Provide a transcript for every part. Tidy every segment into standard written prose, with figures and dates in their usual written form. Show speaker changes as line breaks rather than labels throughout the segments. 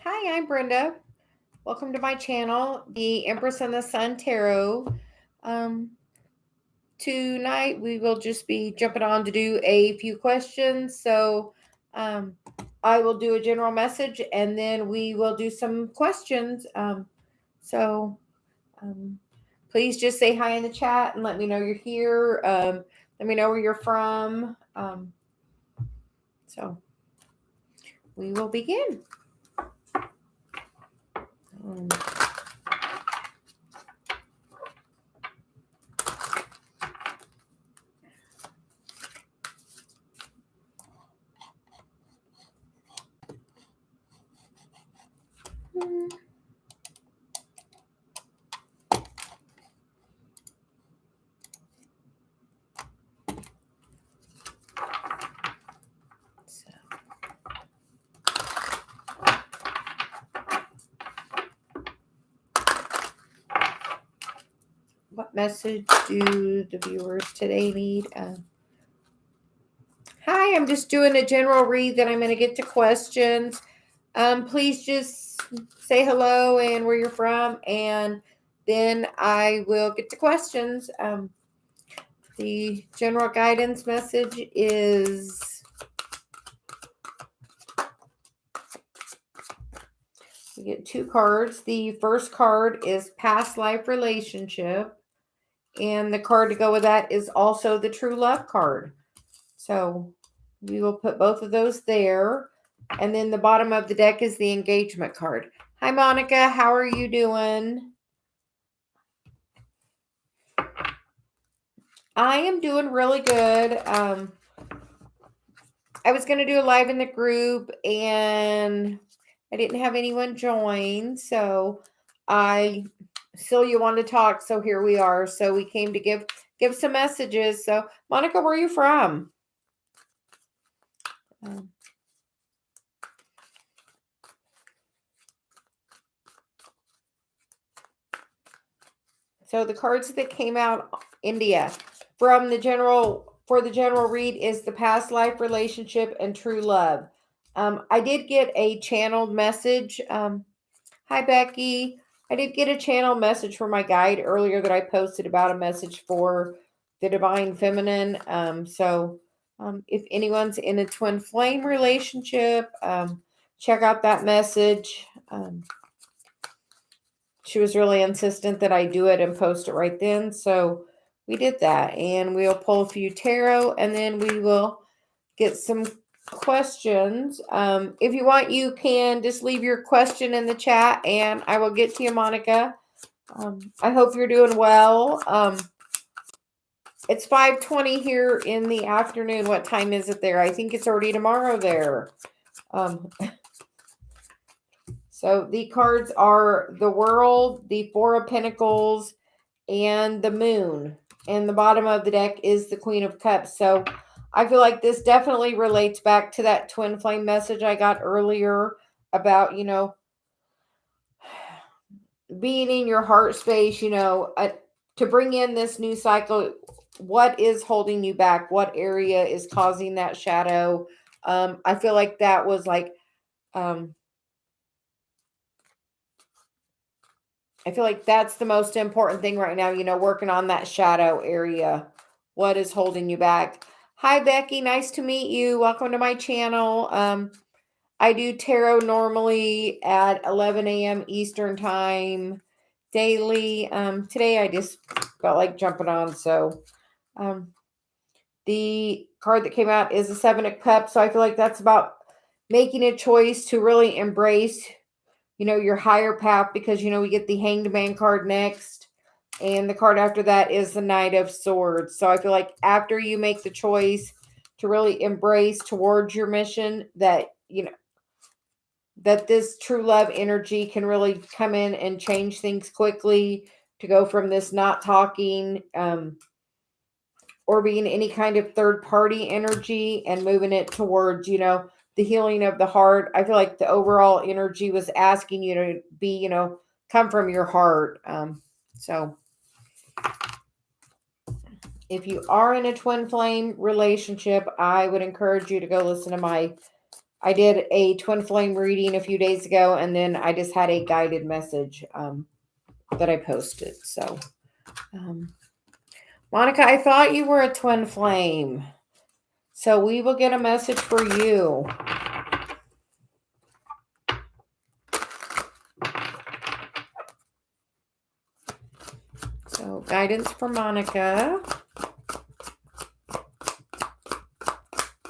Hi, I'm Brenda. Welcome to my channel, the Empress and the Sun Tarot. Um, Tonight we will just be jumping on to do a few questions. Um, I will do a general message and then we will do some questions. So um, Please just say hi in the chat and let me know you're here. Let me know where you're from. So we will begin. Um, so What message do the viewers today need? Hi, I'm just doing a general read, then I'm going to get to questions. Please just say hello and where you're from, and then I will get to questions. The general guidance message is we get two cards. The first card is past life relationship, and the card to go with that is also the true love card. So we will put both of those there. And then the bottom of the deck is the engagement card. Hi, Monica. How are you doing? I am doing really good. I was going to do a live in the group and I didn't have anyone join. So Celia wanted to talk. So here we are. So we came to give some messages. So Monica, where are you from? So the cards that came out, India, for the general read is the past life relationship and true love. I did get a channeled message. Hi, Becky. I did get a channel message from my guide earlier that I posted about a message for the divine feminine. If anyone's in a twin flame relationship, check out that message. She was really insistent that I do it and post it right then. So we did that, and we'll pull a few tarot and then we will get some questions. If you want, you can just leave your question in the chat and I will get to you, Monica. I hope you're doing well. It's 5:20 here in the afternoon. What time is it there? I think it's already tomorrow there. So the cards are the World, the Four of Pentacles, and the Moon. And the bottom of the deck is the Queen of Cups. So I feel like this definitely relates back to that twin flame message I got earlier about, being in your heart space, to bring in this new cycle. What is holding you back? What area is causing that shadow? I feel like that was like, I feel like that's the most important thing right now, working on that shadow area. What is holding you back? Hi, Becky. Nice to meet you. Welcome to my channel. I do tarot normally at 11 a.m. Eastern time daily. Today I just felt like jumping on. So the card that came out is the Seven of Cups. So I feel like that's about making a choice to really embrace your higher path, because, we get the Hanged Man card next. And the card after that is the Knight of Swords. So I feel like after you make the choice to really embrace towards your mission, that, that this true love energy can really come in and change things quickly, to go from this not talking, or being any kind of third party energy and moving it towards, the healing of the heart. I feel like the overall energy was asking you to be, come from your heart. So if you are in a twin flame relationship, I would encourage you to go listen to my I did a twin flame reading a few days ago, and then I just had a guided message that I posted. So, Monica, I thought you were a twin flame. So we will get a message for you. So guidance for Monica.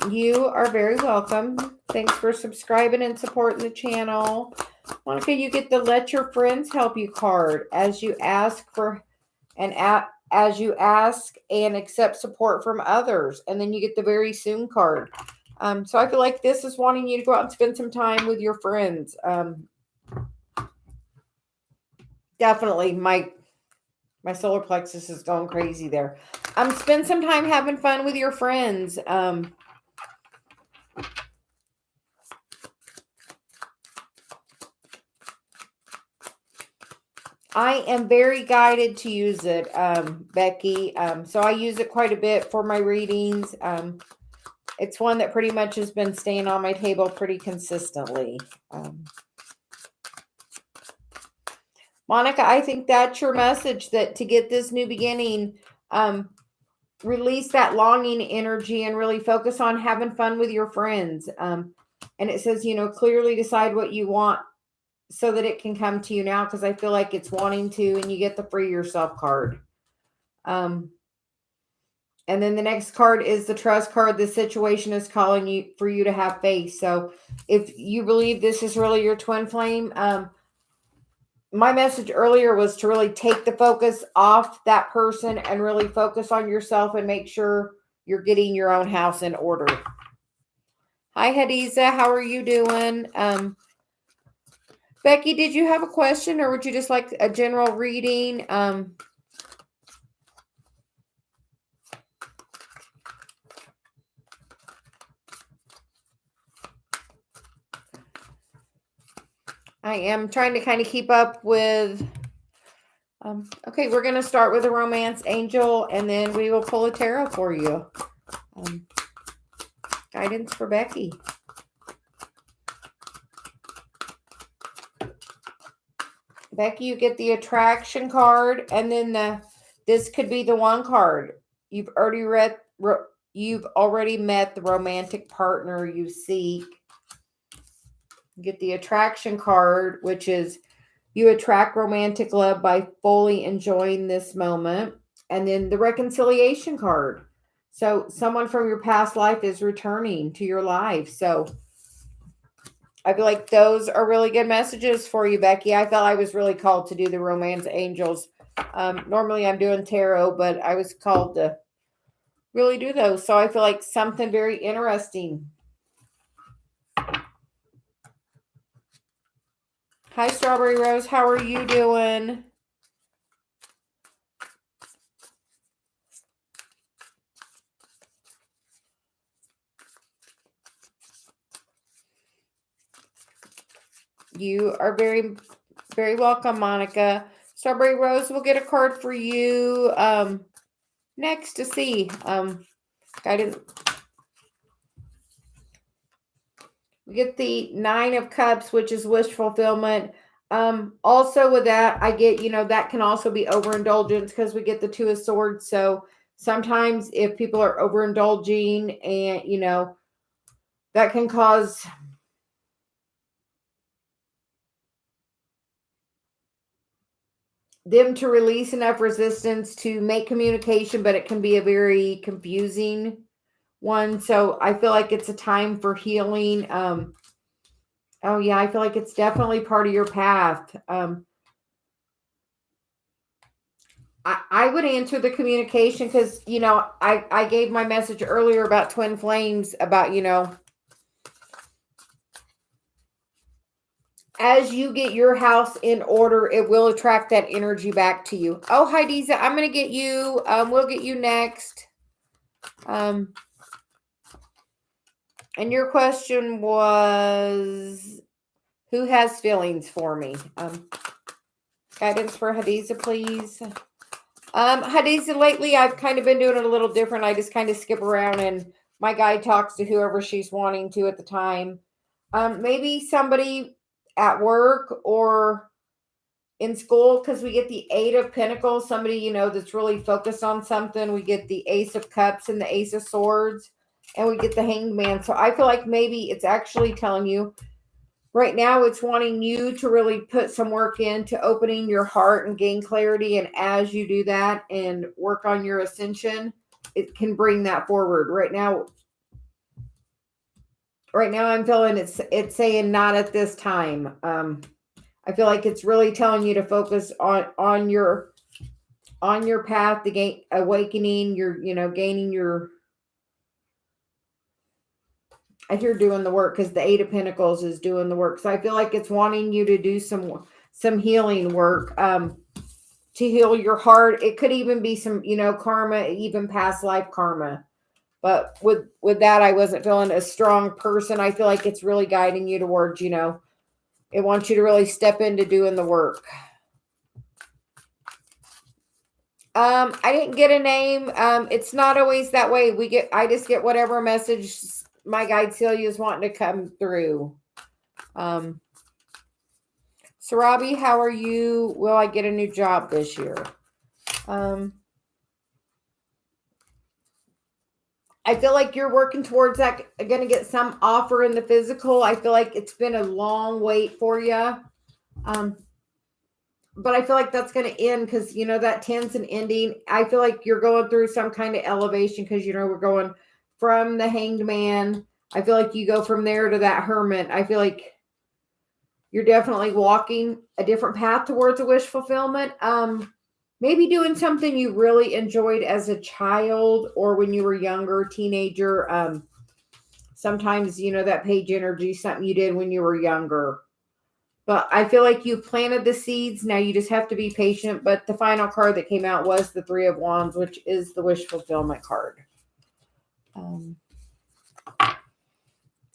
You are very welcome. Thanks for subscribing and supporting the channel. Monica, you get the Let Your Friends Help You card as you ask for as you ask and accept support from others. And then you get the Very Soon card. So I feel like this is wanting you to go out and spend some time with your friends. Definitely my solar plexus is going crazy there. Spend some time having fun with your friends. I am very guided to use it, Becky. So I use it quite a bit for my readings. It's one that pretty much has been staying on my table pretty consistently. Monica, I think that's your message, that to get this new beginning, release that longing energy and really focus on having fun with your friends. And it says, clearly decide what you want so that it can come to you now, because I feel like it's wanting to, and you get the Free Yourself card. And then the next card is the Trust card. The situation is calling you for you to have faith. So if you believe this is really your twin flame, my message earlier was to really take the focus off that person and really focus on yourself and make sure you're getting your own house in order. Hi, Hadiza. How are you doing? Becky, did you have a question, or would you just like a general reading? I am trying to kind of keep up with. Okay, we're going to start with a romance angel, and then we will pull a tarot for you. Guidance for Becky. Becky, you get the attraction card, and then this could be the one card. You've already met the romantic partner you seek. You get the attraction card, which is you attract romantic love by fully enjoying this moment. And then the reconciliation card. So someone from your past life is returning to your life. So I feel like those are really good messages for you, Becky. I felt I was really called to do the romance angels. Normally I'm doing tarot, but I was called to really do those. So I feel like something very interesting. Hi, Strawberry Rose. How are you doing? You are very, very welcome, Monica. Strawberry Rose, we'll get a card for you next to see. Guidance. We get the 9 of Cups, which is wish fulfillment. Also with that, I get, that can also be overindulgence, because we get the 2 of Swords. So sometimes if people are overindulging, and, that can cause them to release enough resistance to make communication, but it can be a very confusing one. So I feel like it's a time for healing. Oh yeah, I feel like it's definitely part of your path. I would answer the communication, because, I gave my message earlier about twin flames, about, as you get your house in order, it will attract that energy back to you. Oh, hi, Diza. I'm going to get you. We'll get you next. And your question was, who has feelings for me? Guidance for Hadiza, please. Hadiza, lately I've kind of been doing it a little different. I just kind of skip around, and my guide talks to whoever she's wanting to at the time. Maybe somebody at work or in school, because we get the Eight of Pentacles, somebody, that's really focused on something. We get the Ace of Cups and the Ace of Swords, and we get the Hanged Man. So I feel like maybe it's actually telling you right now, it's wanting you to really put some work into opening your heart and gain clarity. And as you do that and work on your ascension, it can bring that forward. Right now I'm feeling it's saying not at this time. I feel like it's really telling you to focus on your path to gain awakening, gaining your, if you're doing the work, because the Eight of Pentacles is doing the work. So I feel like it's wanting you to do some healing work, to heal your heart. It could even be some, karma, even past life karma. But with that, I wasn't feeling a strong person. I feel like it's really guiding you towards, it wants you to really step into doing the work. I didn't get a name. It's not always that way. I just get whatever message my guide Celia is wanting to come through. Sarabi, how are you? Will I get a new job this year? I feel like you're working towards that. Going to get some offer in the physical. I feel like it's been a long wait for you. But I feel like that's going to end because, that 10's an ending. I feel like you're going through some kind of elevation because, we're going from the Hanged Man. I feel like you go from there to that Hermit. I feel like you're definitely walking a different path towards a wish fulfillment. Maybe doing something you really enjoyed as a child or when you were younger, teenager. Sometimes, that page energy, something you did when you were younger. But I feel like you planted the seeds. Now you just have to be patient. But the final card that came out was the Three of Wands, which is the wish fulfillment card.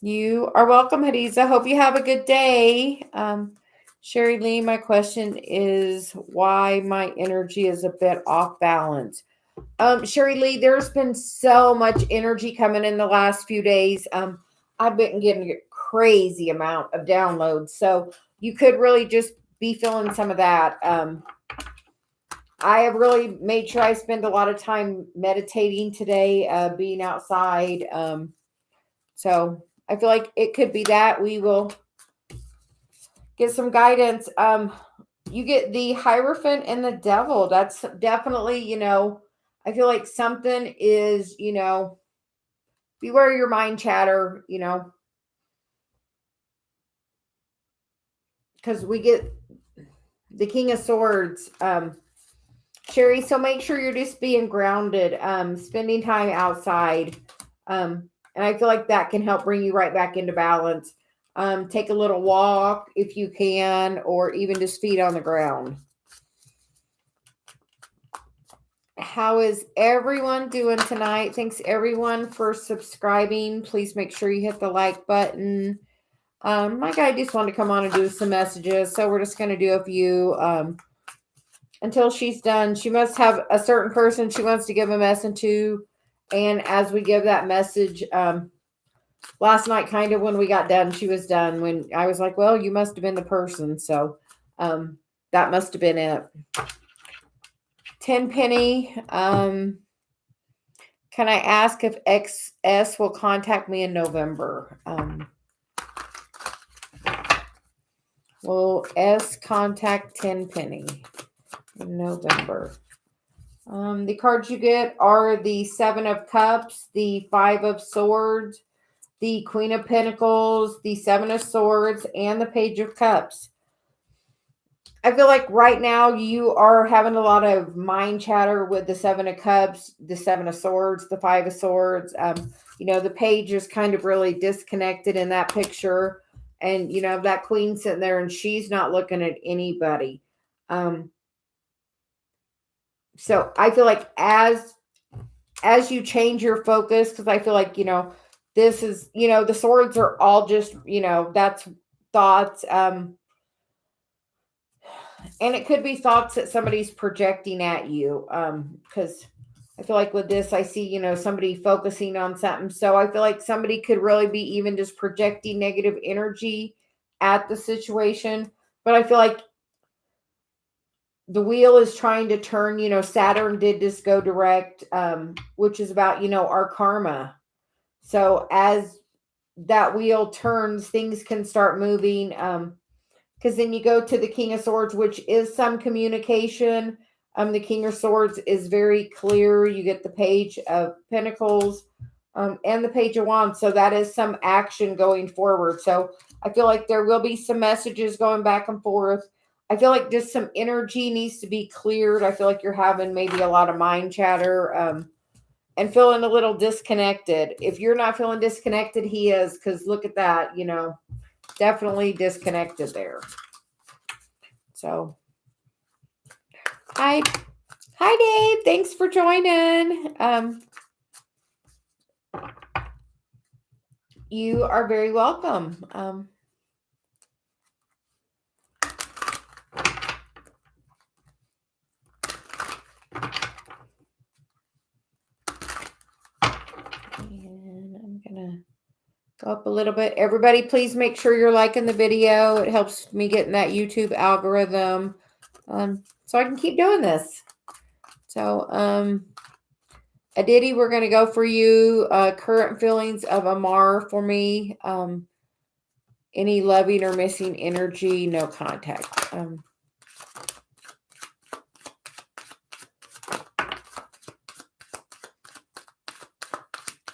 You are welcome, Hadiza. Hope you have a good day. Sherry Lee, my question is why my energy is a bit off balance. Sherry Lee, there's been so much energy coming in the last few days. I've been getting a crazy amount of downloads. So you could really just be feeling some of that. I have really made sure I spend a lot of time meditating today, being outside. So I feel like it could be that. We will get some guidance. You get the Hierophant and the Devil. That's definitely, I feel like something is, beware your mind chatter, because we get the King of Swords. Sherry, so make sure you're just being grounded, spending time outside. And I feel like that can help bring you right back into balance. Take a little walk if you can, or even just feet on the ground. How is everyone doing tonight? Thanks everyone for subscribing. Please make sure you hit the like button. My guy just wanted to come on and do some messages, so we're just going to do a few until she's done. She must have a certain person she wants to give a message to, and as we give that message, last night, kind of when we got done, she was done. When I was like, well, you must have been the person, so that must have been it. 10 penny. Can I ask if XS will contact me in November? Will S contact 10 penny in November? The cards you get are the Seven of Cups, the Five of Swords, the Queen of Pentacles, the Seven of Swords, and the Page of Cups. I feel like right now you are having a lot of mind chatter with the Seven of Cups, the Seven of Swords, the Five of Swords. The page is kind of really disconnected in that picture. And, that queen sitting there and she's not looking at anybody. So I feel like as you change your focus, because I feel like, this is, the swords are all just, that's thoughts. And it could be thoughts that somebody's projecting at you. Because I feel like with this, I see, somebody focusing on something. So I feel like somebody could really be even just projecting negative energy at the situation. But I feel like the wheel is trying to turn. Saturn did just go direct, which is about, our karma. So as that wheel turns, things can start moving. Because then you go to the King of Swords, which is some communication. The King of Swords is very clear. You get the Page of Pentacles, and the Page of Wands. So that is some action going forward. So I feel like there will be some messages going back and forth. I feel like just some energy needs to be cleared. I feel like you're having maybe a lot of mind chatter, and feeling a little disconnected. If you're not feeling disconnected, he is, because look at that, definitely disconnected there. So, hi Dave. Thanks for joining. You are very welcome. And I'm gonna go up a little bit. Everybody, please make sure you're liking the video. It helps me get in that YouTube algorithm, so I can keep doing this. So, Aditi, we're going to go for you. Current feelings of Amar for me. Any loving or missing energy, no contact.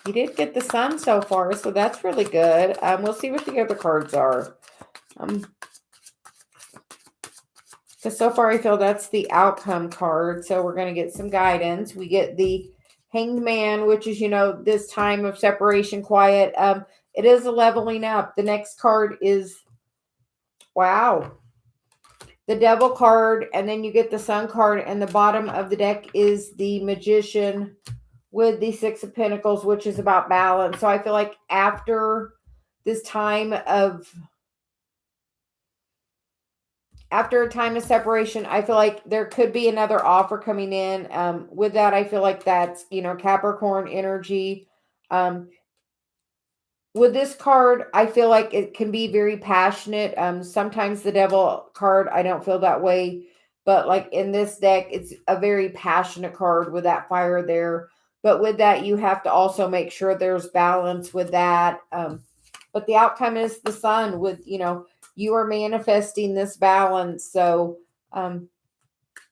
You did get the sun so far, so that's really good. We'll see what the other cards are. Because so far I feel that's the outcome card. So we're going to get some guidance. We get the Hanged Man, which is, this time of separation, quiet. It is a leveling up. The next card is, wow, the Devil card. And then you get the Sun card. And the bottom of the deck is the Magician with the Six of Pentacles, which is about balance. So I feel like after this time of after a time of separation, I feel like there could be another offer coming in. With that, I feel like that's, Capricorn energy. With this card, I feel like it can be very passionate. Sometimes the Devil card, I don't feel that way. But like in this deck, it's a very passionate card with that fire there. But with that, you have to also make sure there's balance with that. But the outcome is the Sun with, you are manifesting this balance. So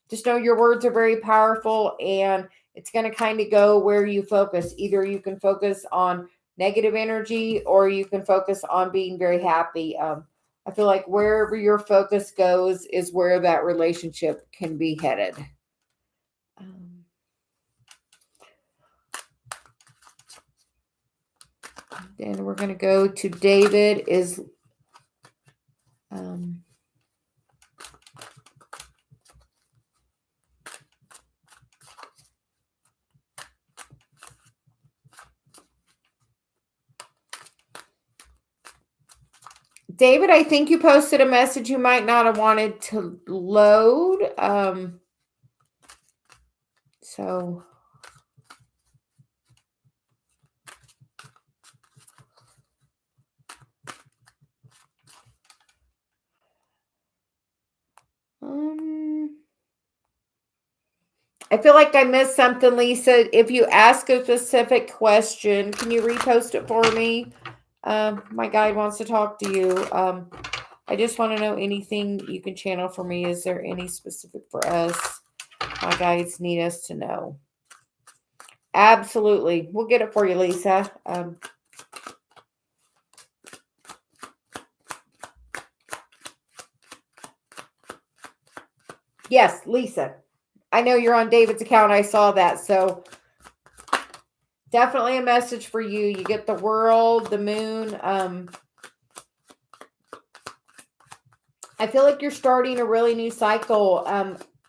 just know your words are very powerful, and it's going to kind of go where you focus. Either you can focus on negative energy or you can focus on being very happy. I feel like wherever your focus goes is where that relationship can be headed. Then we're going to go to David is David, I think you posted a message you might not have wanted to load. So I feel like I missed something, Lisa. If you ask a specific question, can you repost it for me? My guide wants to talk to you. I just want to know anything you can channel for me. Is there any specific for us? My guides need us to know. Absolutely. We'll get it for you, Lisa. Yes, Lisa. I know you're on David's account. I saw that. So definitely a message for you. You get the World, the Moon. I feel like you're starting a really new cycle.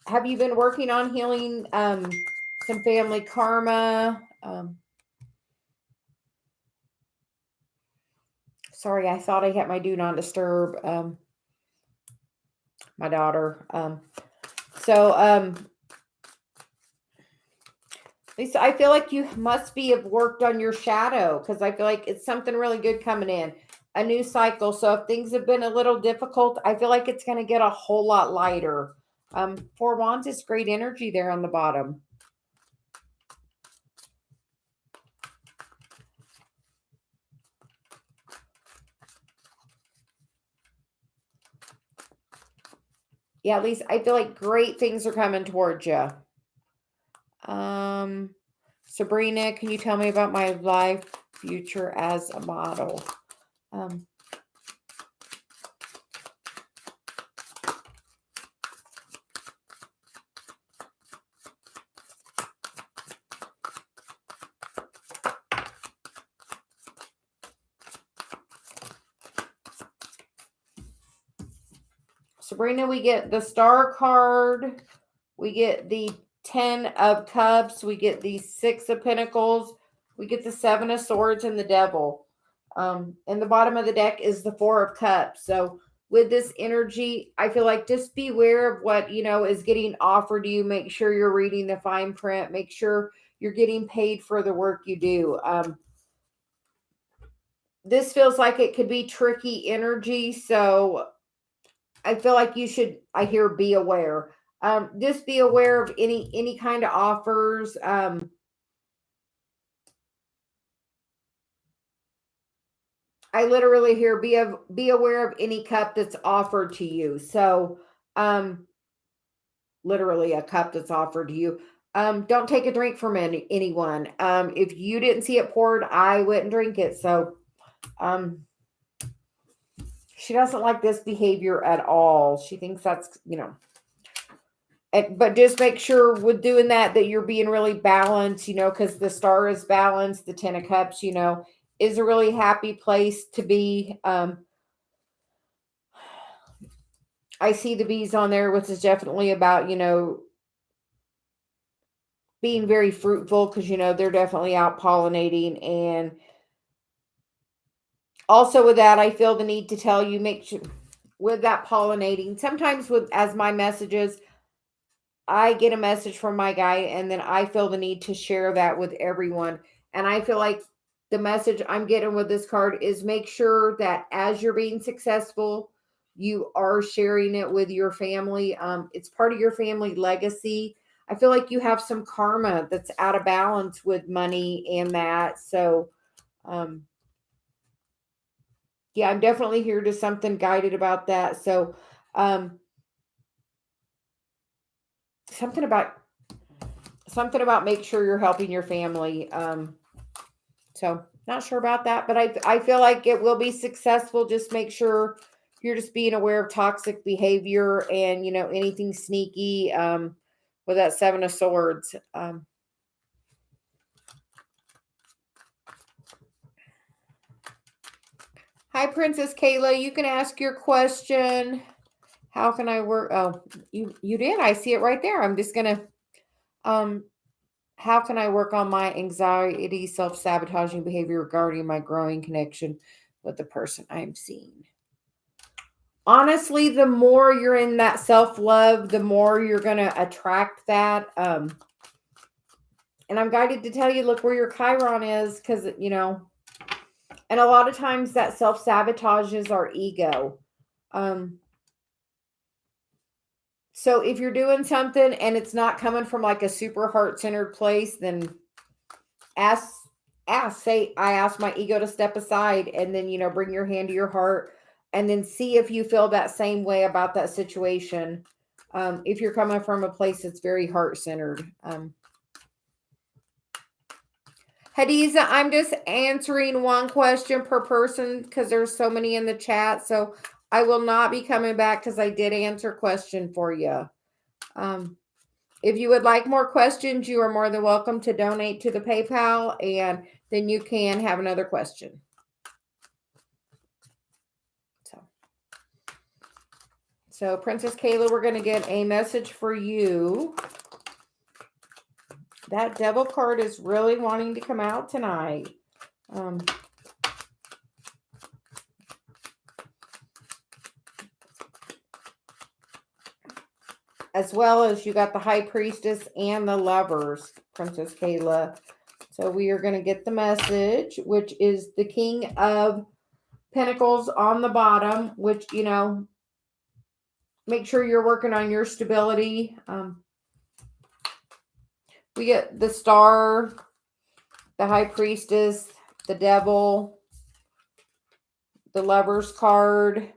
Have you been working on healing some family karma? Sorry, I thought I had my do not disturb. My daughter. Lisa, I feel like you must be have worked on your shadow because I feel like it's something really good coming in. A new cycle. So if things have been a little difficult, I feel like it's going to get a whole lot lighter. Four Wands is great energy there on the bottom. Yeah, at least I feel like great things are coming towards you. Sabrina, can you tell me about my life future as a model? Sabrina, we get the Star card. We get the 10 of Cups. We get the 6 of Pentacles. We get the 7 of Swords and the Devil. And the bottom of the deck is the 4 of Cups. So with this energy, I feel like just beware of what, is getting offered to you. Make sure you're reading the fine print. Make sure you're getting paid for the work you do. This feels like it could be tricky energy. So I feel like you should, be aware. Just be aware of any kind of offers. I literally hear be aware of any cup that's offered to you. So, literally a cup that's offered to you. Don't take a drink from anyone. If you didn't see it poured, I wouldn't drink it. So, she doesn't like this behavior at all. She thinks that's, but just make sure with doing that you're being really balanced, because the Star is balanced. The 10 of Cups, is a really happy place to be. I see the bees on there, which is definitely about, being very fruitful because, they're definitely out pollinating. And also with that, I feel the need to tell you, make sure with that pollinating, sometimes as my messages, I get a message from my guy and then I feel the need to share that with everyone. And I feel like the message I'm getting with this card is make sure that as you're being successful, you are sharing it with your family. It's part of your family legacy. I feel like you have some karma that's out of balance with money and that. So, yeah, I'm definitely here to something guided about that. So, something about make sure you're helping your family. So not sure about that, but I feel like it will be successful. Just make sure you're just being aware of toxic behavior and, anything sneaky, with that 7 of Swords. Hi, Princess Kayla. You can ask your question. How can I work? Oh, you did. I see it right there. I'm just going to, how can I work on my anxiety, self-sabotaging behavior regarding my growing connection with the person I'm seeing? Honestly, the more you're in that self-love, the more you're going to attract that. And I'm guided to tell you, look where your Chiron is, because, and a lot of times that self-sabotages our ego. So if you're doing something and it's not coming from like a super heart-centered place, then say, I ask my ego to step aside, and then, bring your hand to your heart and then see if you feel that same way about that situation. If you're coming from a place that's very heart-centered. Hadiza, I'm just answering one question per person because there's so many in the chat. So I will not be coming back because I did answer a question for you. If you would like more questions, you are more than welcome to donate to the PayPal, and then you can have another question. So Princess Kayla, we're going to get a message for you. That Devil card is really wanting to come out tonight. as well as you got the High Priestess and the Lovers, Princess Kayla. So we are going to get the message, which is the King of Pentacles on the bottom, which, you know, make sure you're working on your stability. We get the Star, the High Priestess, the Devil, the Lovers card,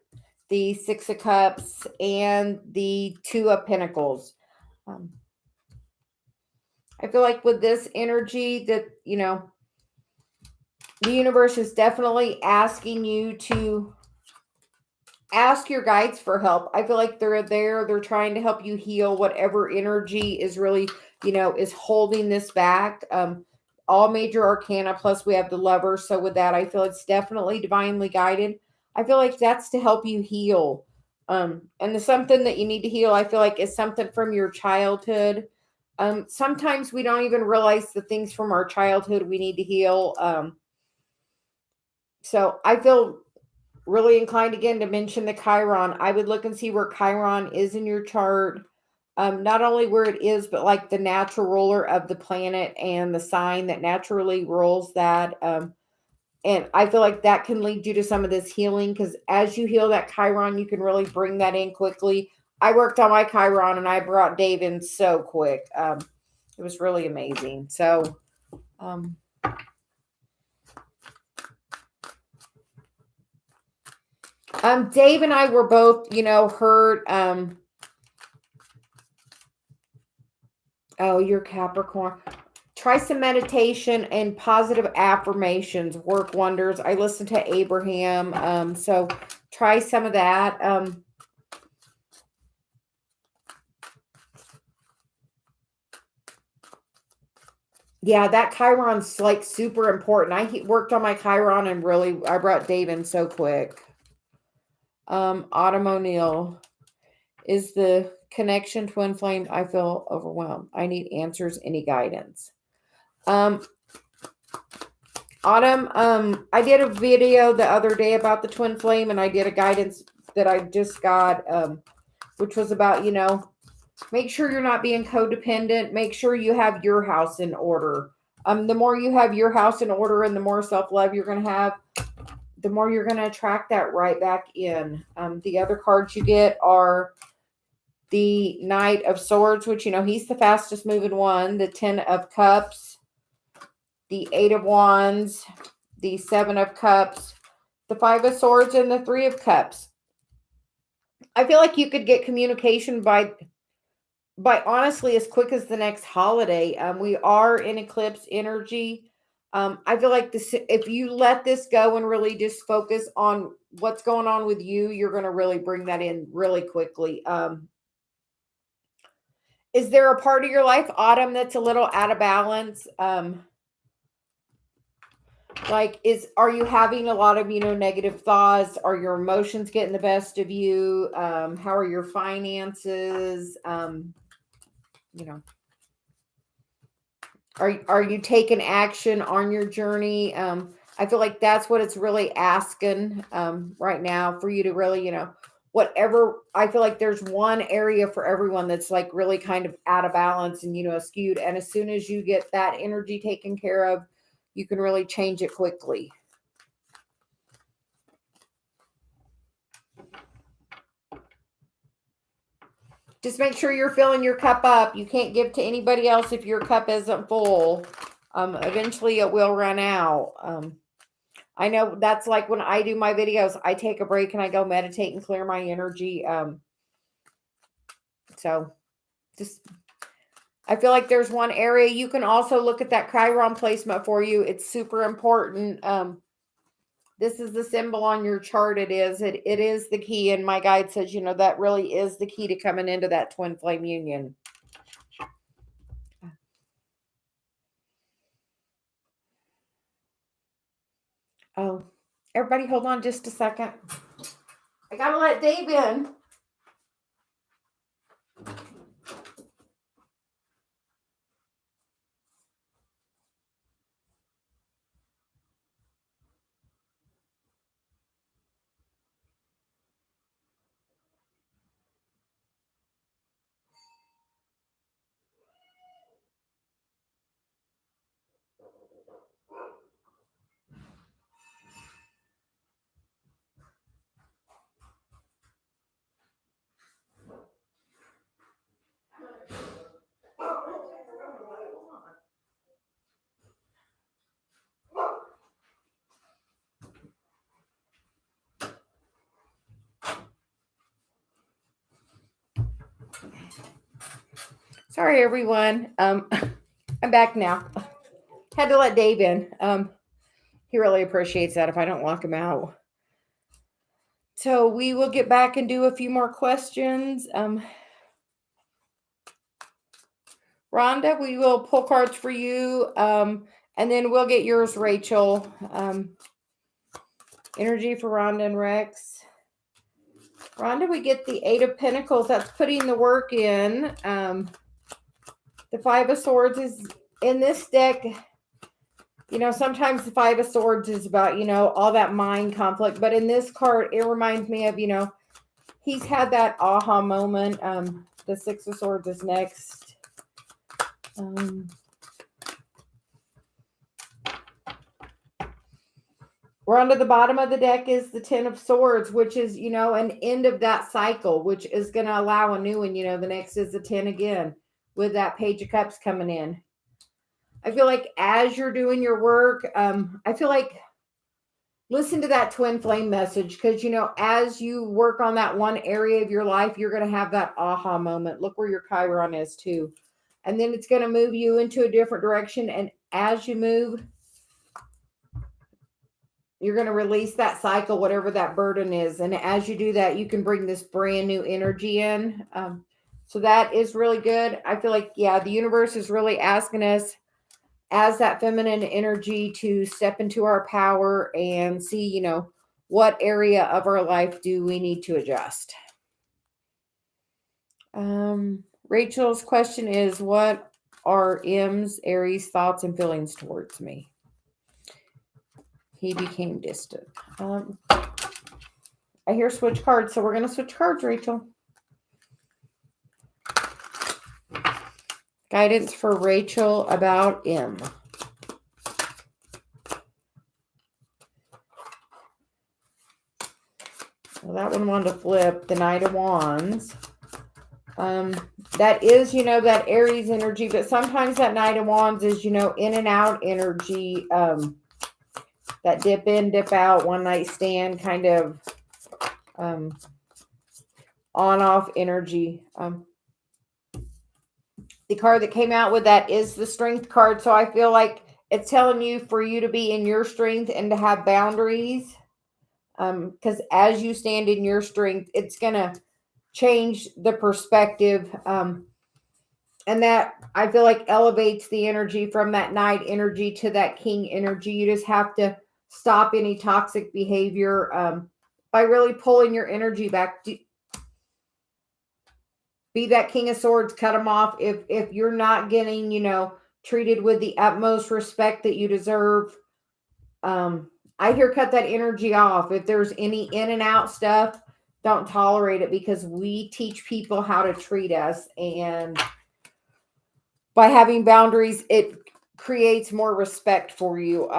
the Six of Cups, and the Two of Pentacles. I feel like with this energy that, you know, the universe is definitely asking you to ask your guides for help. I feel like they're there. They're trying to help you heal whatever energy is really, you know, is holding this back. All major arcana, plus we have the Lover. So with that, I feel it's definitely divinely guided. I feel like that's to help you heal. And the something that you need to heal, I feel like, is something from your childhood. Sometimes we don't even realize the things from our childhood we need to heal. So I feel really inclined again to mention the Chiron. I would look and see where Chiron is in your chart. Not only where it is, but like the natural ruler of the planet and the sign that naturally rules that. And I feel like that can lead you to some of this healing, because as you heal that Chiron, you can really bring that in quickly. I worked on my Chiron and I brought Dave in so quick. It was really amazing. So, Dave and I were both, you know, hurt. Oh, you're Capricorn. Try some meditation and positive affirmations. Work wonders. I listened to Abraham. So try some of that. Yeah, that Chiron's like super important. I worked on my Chiron and really, I brought Dave in so quick. Autumn O'Neill. Is the connection twin flame? I feel overwhelmed. I need answers, any guidance. Autumn, I did a video the other day about the twin flame, and I did a guidance that I just got, which was about, you know, make sure you're not being codependent. Make sure you have your house in order. The more you have your house in order and the more self-love you're going to have, the more you're going to attract that right back in. The other cards you get are the Knight of Swords, which, you know, he's the fastest moving one, the 10 of Cups, the 8 of Wands, the 7 of Cups, the 5 of Swords, and the 3 of Cups. I feel like you could get communication by honestly as quick as the next holiday. We are in eclipse energy. I feel like this, if you let this go and really just focus on what's going on with you, you're going to really bring that in really quickly. Is there a part of your life, Autumn, that's a little out of balance? Like, are you having a lot of, you know, negative thoughts? Are your emotions getting the best of you? How are your finances? You know, are you taking action on your journey? I feel like that's what it's really asking right now, for you to really, you know, whatever. I feel like there's one area for everyone that's like really kind of out of balance and, you know, skewed. And as soon as you get that energy taken care of, you can really change it quickly. Just make sure you're filling your cup up. You can't give to anybody else if your cup isn't full. Eventually it will run out. I know that's like when I do my videos, I take a break and I go meditate and clear my energy. So just, I feel like there's one area. You can also look at that Chiron placement for you. It's super important. This is the symbol on your chart. It is the key. And my guide says, you know, that really is the key to coming into that twin flame union. Oh, everybody hold on just a second. I gotta let Dave in. Sorry, everyone. I'm back now. Had to let Dave in. He really appreciates that if I don't lock him out. So we will get back and do a few more questions. Rhonda, we will pull cards for you. And then we'll get yours, Rachel. Energy for Rhonda and Rex. Rhonda, we get the Eight of Pentacles. That's putting the work in. The Five of Swords is in this deck. You know, sometimes the Five of Swords is about, you know, all that mind conflict. But in this card, it reminds me of, you know, he's had that aha moment. The Six of Swords is next. We're under the bottom of the deck is the Ten of Swords, which is, you know, an end of that cycle, which is going to allow a new one. You know, the next is the 10 again with that Page of Cups coming in. I feel like as you're doing your work, I feel like listen to that twin flame message because, you know, as you work on that one area of your life, you're going to have that aha moment. Look where your Chiron is too. And then it's going to move you into a different direction. And as you move, you're going to release that cycle, whatever that burden is. And as you do that, you can bring this brand new energy in. So that is really good. I feel like, yeah, the universe is really asking us as that feminine energy to step into our power and see, you know, what area of our life do we need to adjust. Rachel's question is, what are M's, Aries thoughts and feelings towards me? He became distant. I hear switch cards, so we're going to switch cards, Rachel. Guidance for Rachel about M. Well, that one wanted to flip the Knight of Wands. That is, you know, that Aries energy, but sometimes that Knight of Wands is, you know, in and out energy. That dip in, dip out, one night stand kind of on-off energy. The card that came out with that is the Strength card. So I feel like it's telling you for you to be in your strength and to have boundaries. Because as you stand in your strength, it's going to change the perspective. And that I feel like elevates the energy from that Knight energy to that King energy. You just have to stop any toxic behavior by really pulling your energy back. Be that King of Swords, cut them off. If you're not getting, you know, treated with the utmost respect that you deserve, I hear cut that energy off. If there's any in and out stuff, don't tolerate it because we teach people how to treat us. And by having boundaries, it creates more respect for you.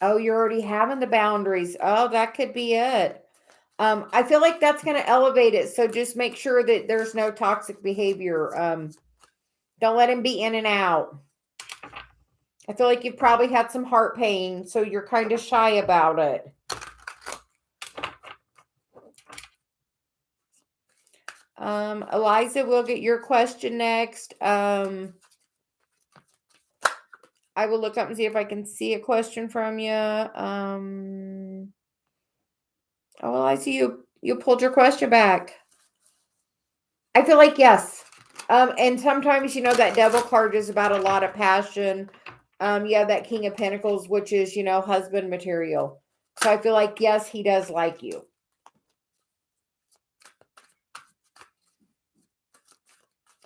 Oh, you're already having the boundaries. Oh, that could be it. I feel like that's going to elevate it. So just make sure that there's no toxic behavior. Don't let him be in and out. I feel like you've probably had some heart pain, so you're kind of shy about it. Eliza, we'll get your question next. I will look up and see if I can see a question from you. Oh, well, I see you pulled your question back. I feel like yes. And sometimes, you know, that Devil card is about a lot of passion. Yeah, that King of Pentacles, which is, you know, husband material. So I feel like, yes, he does like you.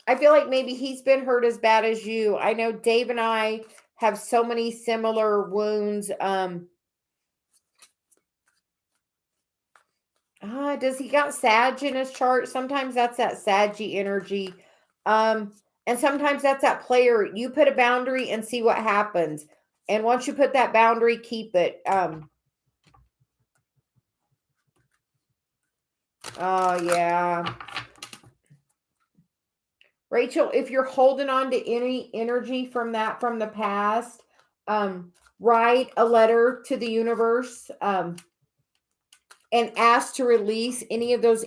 I feel like maybe he's been hurt as bad as you. I know Dave and I have so many similar wounds. Does he got Sag in his chart? Sometimes that's that Saggy energy. And sometimes that's that player. You put a boundary and see what happens. And once you put that boundary, keep it. Oh, yeah. Rachel, if you're holding on to any energy from the past, write a letter to the universe, and ask to release any of those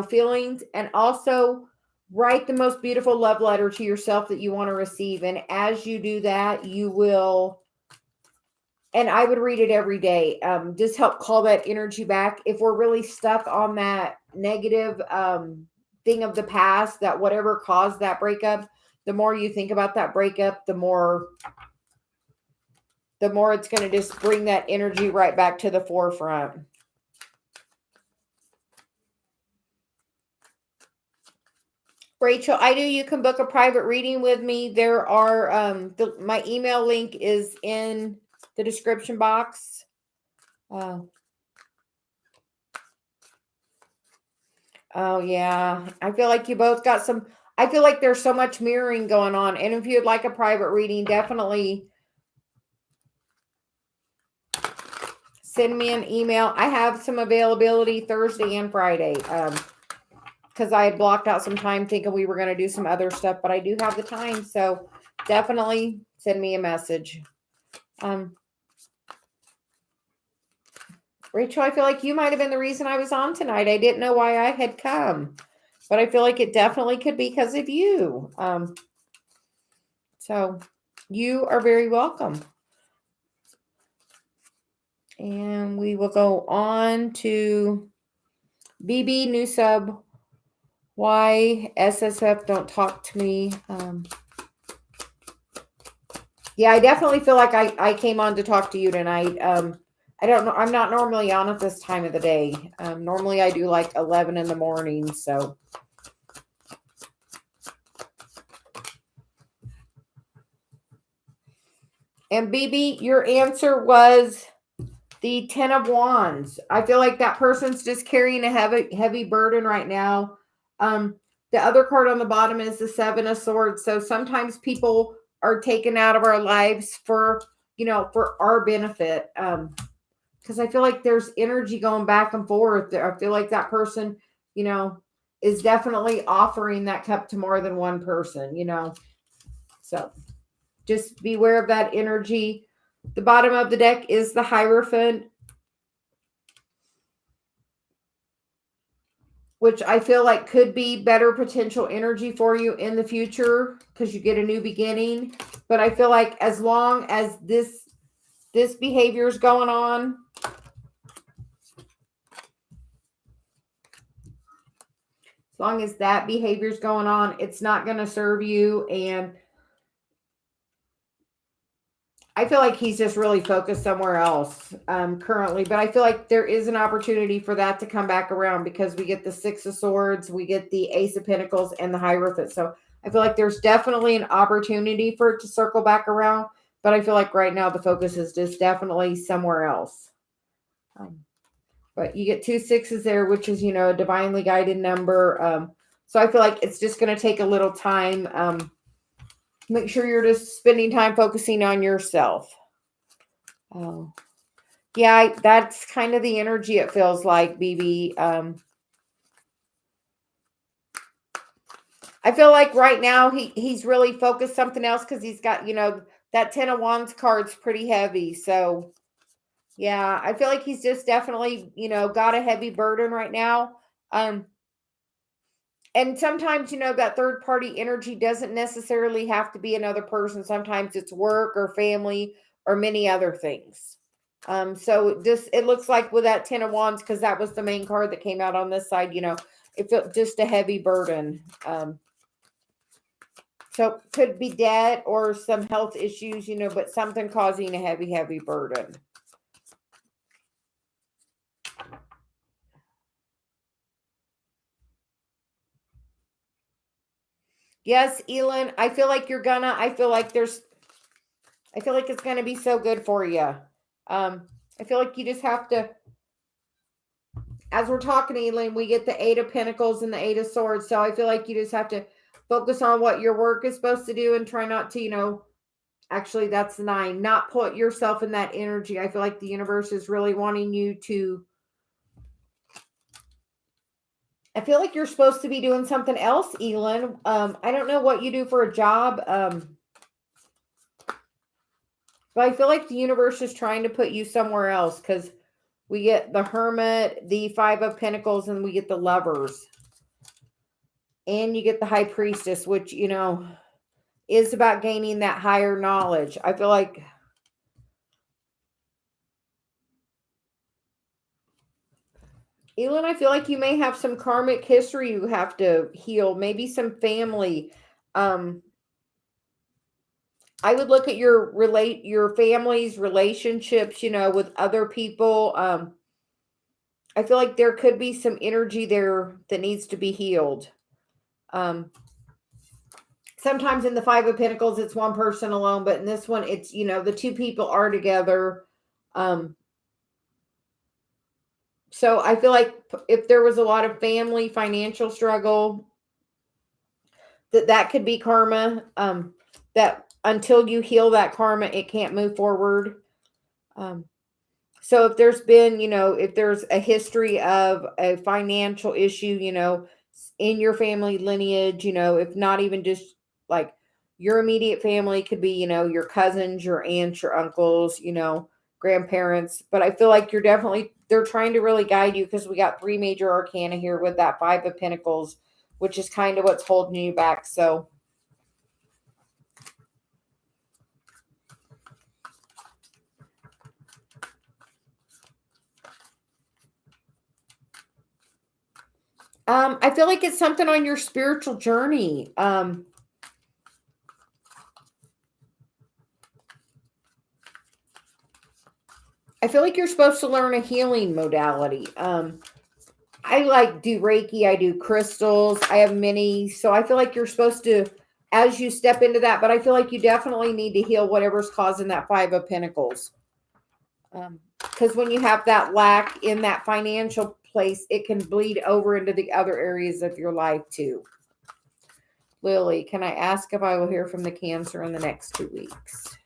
feelings, and also write the most beautiful love letter to yourself that you want to receive. And as you do that, you will, and I would read it every day. Just help call that energy back. If we're really stuck on that negative thing of the past, that whatever caused that breakup, the more you think about that breakup, the more it's going to just bring that energy right back to the forefront. Rachel, I do. You can book a private reading with me. There are my email link is in the description box. Oh yeah, I feel like you both got some. I feel like there's so much mirroring going on, and if you'd like a private reading, definitely send me an email. I have some availability Thursday and Friday. Because I had blocked out some time thinking we were going to do some other stuff, but I do have the time. So definitely send me a message. Rachel, I feel like you might have been the reason I was on tonight. I didn't know why I had come, but I feel like it definitely could be because of you. So you are very welcome. And we will go on to BB, new sub. Why SSF don't talk to me? Yeah, I definitely feel like I came on to talk to you tonight. I don't know. I'm not normally on at this time of the day. Normally I do like 11 in the morning. So. And BB, your answer was the 10 of Wands. I feel like that person's just carrying a heavy burden right now. The other card on the bottom is the 7 of Swords. So sometimes people are taken out of our lives for our benefit. Because I feel like there's energy going back and forth. I feel like that person, is definitely offering that cup to more than one person, So just beware of that energy. The bottom of the deck is the Hierophant, which I feel like could be better potential energy for you in the future because you get a new beginning. But I feel like as long as this behavior is going on, as long as that behavior is going on, it's not going to serve you. And I feel like he's just really focused somewhere else currently. But I feel like there is an opportunity for that to come back around because we get the 6 of Swords, we get the Ace of Pentacles, and the Hierophant. So I feel like there's definitely an opportunity for it to circle back around. But I feel like right now the focus is just definitely somewhere else. But you get 2 6s there, which is, a divinely guided number. So I feel like it's just going to take a little time. Make sure you're just spending time focusing on yourself. Oh, yeah, that's kind of the energy it feels like, BB. I feel like right now he's really focused something else because he's got, that 10 of Wands card's pretty heavy. So, yeah, I feel like he's just definitely, got a heavy burden right now. And sometimes, that third party energy doesn't necessarily have to be another person. Sometimes it's work or family or many other things. So it looks like with that 10 of Wands, because that was the main card that came out on this side, it felt just a heavy burden. So could be debt or some health issues, but something causing a heavy, heavy burden. Yes, Elin, I feel like I feel like it's gonna be so good for you. I feel like you just have to, as we're talking, Elin, we get the 8 of Pentacles and the 8 of Swords. So I feel like you just have to focus on what your work is supposed to do and try not to, actually that's the 9, not put yourself in that energy. I feel like the universe is really wanting you to, I feel like you're supposed to be doing something else, Elin. I don't know what you do for a job. But I feel like the universe is trying to put you somewhere else because we get the Hermit, the Five of Pentacles, and we get the Lovers. And you get the High Priestess, which, is about gaining that higher knowledge. I feel like Elin, I feel like you may have some karmic history you have to heal, maybe some family. I would look at your family's relationships, with other people. I feel like there could be some energy there that needs to be healed. Sometimes in the Five of Pentacles, it's one person alone, but in this one, it's, the two people are together. So I feel like if there was a lot of family financial struggle, that could be karma. That until you heal that karma, it can't move forward. So if there's been, if there's a history of a financial issue, in your family lineage, if not even just like your immediate family, could be, your cousins, your aunts, your uncles, grandparents. But I feel like they're trying to really guide you because we got 3 major arcana here with that Five of Pentacles, which is kind of what's holding you back. So I feel like it's something on your spiritual journey. I feel like you're supposed to learn a healing modality. I do Reiki, I do crystals, I have many. So I feel like you're supposed to, as you step into that, but I feel like you definitely need to heal whatever's causing that Five of Pentacles. Because when you have that lack in that financial place, it can bleed over into the other areas of your life too. Lily, can I ask if I will hear from the Cancer in the next 2 weeks?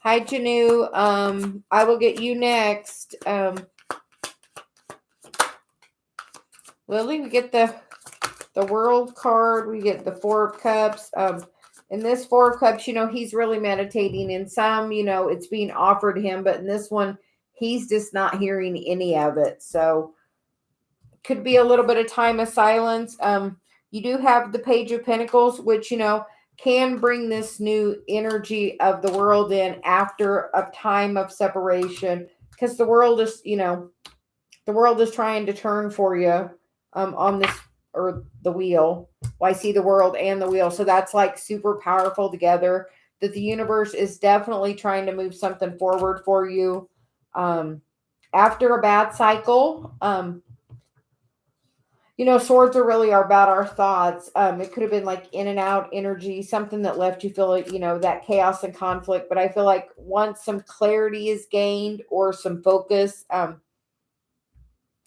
Hi, Janu. I will get you next. Lily, we get the World card. We get the Four of Cups. In this Four of Cups, he's really meditating. In some, it's being offered him. But in this one, he's just not hearing any of it. So could be a little bit of time of silence. You do have the Page of Pentacles, which, can bring this new energy of the world in after a time of separation. Because the world is, the world is trying to turn for you on this, or the wheel. Well, I see the world and the wheel. So that's like super powerful together, that the universe is definitely trying to move something forward for you. After a bad cycle, swords are about our thoughts. It could have been like in and out energy, something that left you feel like, that chaos and conflict. But I feel like once some clarity is gained or some focus,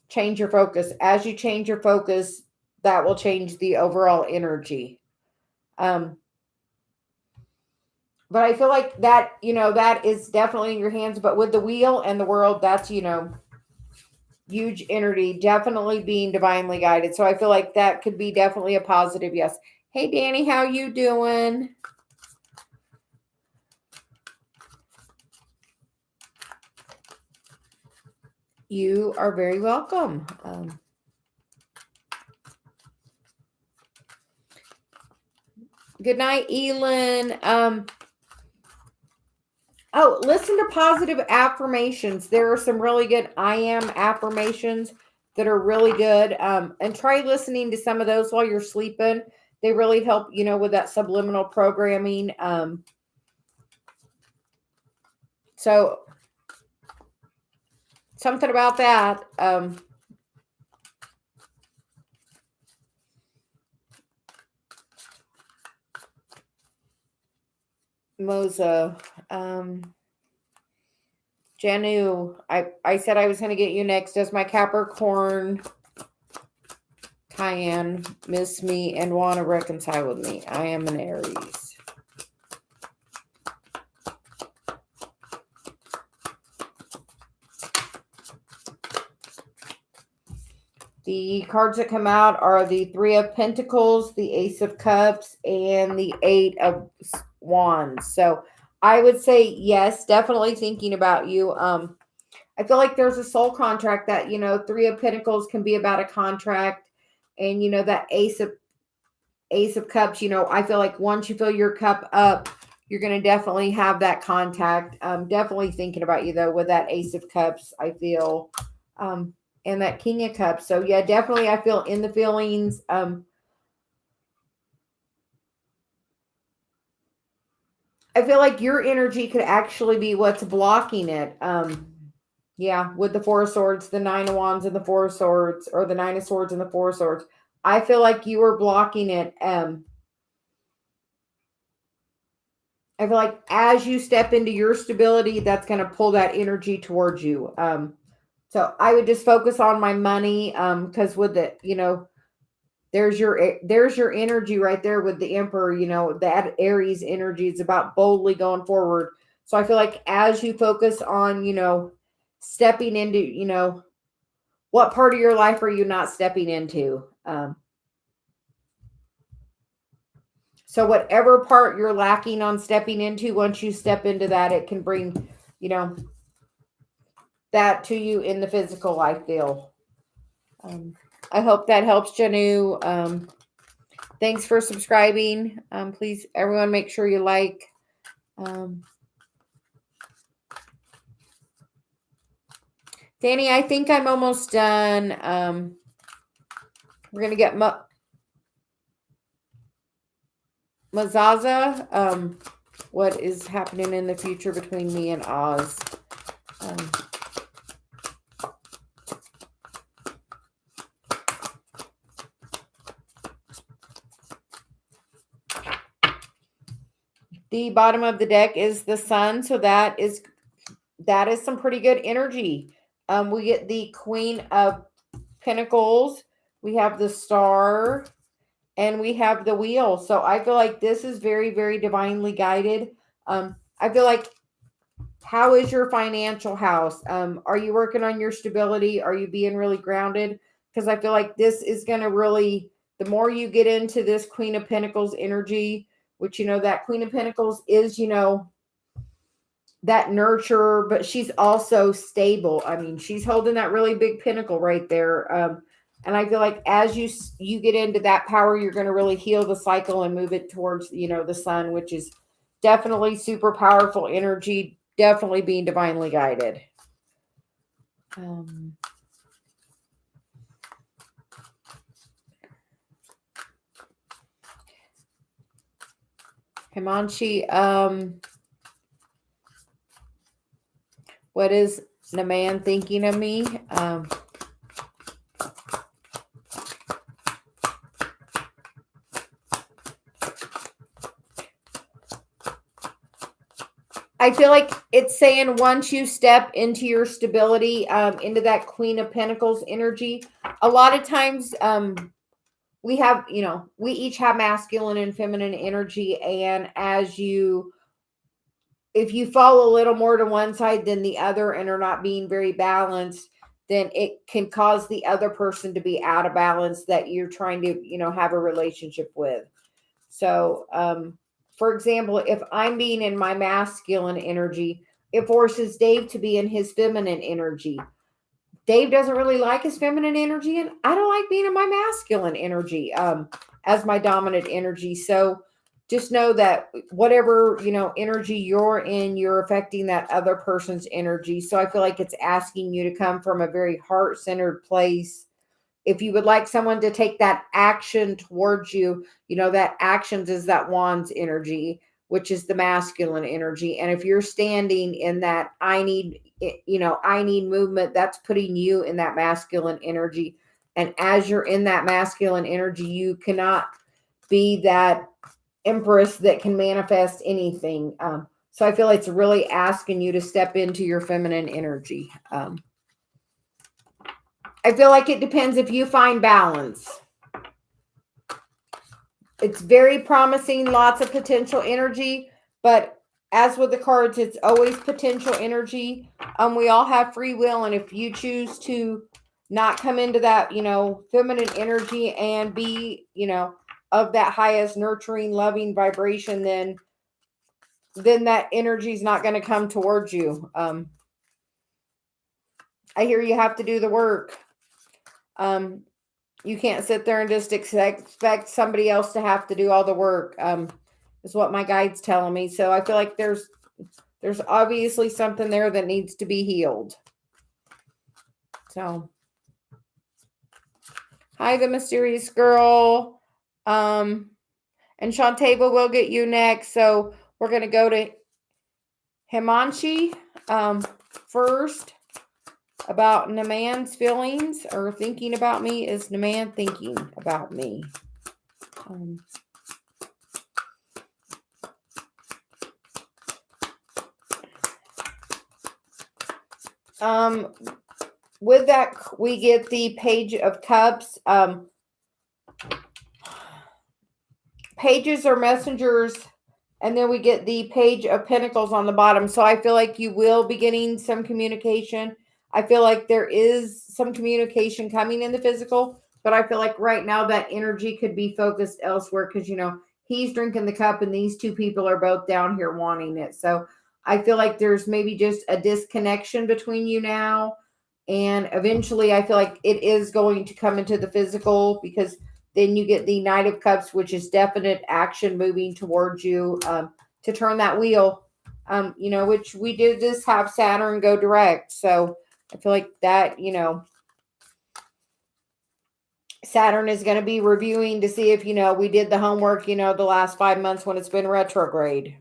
change your focus. As you change your focus, that will change the overall energy. But I feel like that, that is definitely in your hands. But with the wheel and the world, that's, huge energy, definitely being divinely guided. So I feel like that could be definitely a positive yes. Hey, Danny, how you doing? You are very welcome. Good night, Elin. Oh, listen to positive affirmations. There are some really good I am affirmations that are really good. And try listening to some of those while you're sleeping. They really help, with that subliminal programming. So something about that. Moza. Janu, I said I was going to get you next. Does my Capricorn Cayenne miss me and want to reconcile with me? I am an Aries. The cards that come out are the Three of Pentacles, the Ace of Cups, and the Eight of Wands. So I would say yes, definitely thinking about you. I feel like there's a soul contract that, Three of Pentacles can be about a contract, and that Ace of Cups, I feel like once you fill your cup up, you're going to definitely have that contact. Definitely thinking about you though with that Ace of Cups, I feel. And that King of Cups. So yeah, definitely I feel in the feelings. I feel like your energy could actually be what's blocking it. Yeah, with the Four of Swords, the Nine of Wands and the Four of Swords, or the Nine of Swords and the Four of Swords. I feel like you were blocking it. I feel like as you step into your stability, that's going to pull that energy towards you. So I would just focus on my money, because with the, there's your energy right there with the Emperor. That Aries energy is about boldly going forward. So I feel like as you focus on, stepping into, what part of your life are you not stepping into? So whatever part you're lacking on stepping into, once you step into that, it can bring, you know, that to you in the physical life deal. I hope that helps, Janu. Thanks for subscribing. Please, everyone, make sure you like. Danny, I think I'm almost done. We're going to get Mazaza. What is happening in the future between me and Oz? The bottom of the deck is the Sun, so that is some pretty good energy. We get the Queen of Pentacles, we have the Star, and we have the Wheel. So I feel like this is very, very divinely guided. I feel like, how is your financial house? Are you working on your stability? Are you being really grounded? Because I feel like this is going to really, the more you get into this Queen of Pentacles energy, which, that Queen of Pentacles is, that nurturer, but she's also stable. I mean, she's holding that really big pinnacle right there. And I feel like as you get into that power, you're going to really heal the cycle and move it towards, the Sun, which is definitely super powerful energy, definitely being divinely guided. Himanshi, what is the man thinking of me? I feel like it's saying once you step into your stability, into that Queen of Pentacles energy, a lot of times we have, we each have masculine and feminine energy. And if you fall a little more to one side than the other and are not being very balanced, then it can cause the other person to be out of balance that you're trying to, have a relationship with. So, for example, if I'm being in my masculine energy, it forces Dave to be in his feminine energy. Dave doesn't really like his feminine energy, and I don't like being in my masculine energy as my dominant energy. So just know that whatever, energy you're in, you're affecting that other person's energy. So I feel like it's asking you to come from a very heart-centered place. If you would like someone to take that action towards you, that actions is that Wands energy, which is the masculine energy. And if you're standing in that, I need movement, that's putting you in that masculine energy. And as you're in that masculine energy, you cannot be that Empress that can manifest anything. So I feel it's really asking you to step into your feminine energy. I feel like it depends if you find balance. It's very promising, lots of potential energy, but as with the cards, it's always potential energy. We all have free will, and if you choose to not come into that, feminine energy and be, of that highest nurturing, loving vibration, then then that energy is not going to come towards you. I hear you have to do the work. You can't sit there and just expect somebody else to have to do all the work. Is what my guide's telling me. So I feel like there's obviously something there that needs to be healed. So, hi, the mysterious girl. And Shantava will get you next. So we're going to go to Himanshi first. About Naman's feelings or thinking about me. Is Naman thinking about me? With that, we get the Page of Cups. Pages are messengers, and then we get the Page of Pentacles on the bottom. So I feel like you will be getting some communication. I feel like there is some communication coming in the physical, but I feel like right now that energy could be focused elsewhere because, he's drinking the cup and these two people are both down here wanting it. So I feel like there's maybe just a disconnection between you now. And eventually I feel like it is going to come into the physical because then you get the Knight of Cups, which is definite action moving towards you to turn that wheel, which we did just have Saturn go direct. So I feel like that, Saturn is going to be reviewing to see if, we did the homework, the last 5 months when it's been retrograde.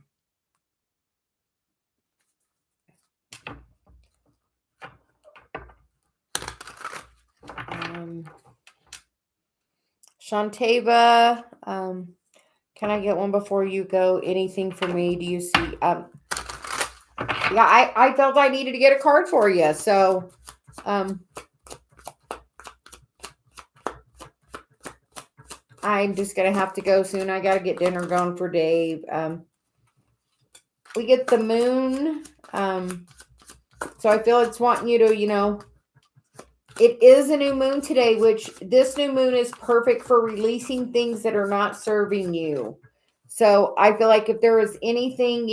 Shantava, can I get one before you go? Anything for me? Do you see? Yeah, I felt I needed to get a card for you. So, I'm just going to have to go soon. I got to get dinner going for Dave. We get the moon. So I feel it's wanting you to, it is a new moon today, which this new moon is perfect for releasing things that are not serving you. So I feel like if there is anything,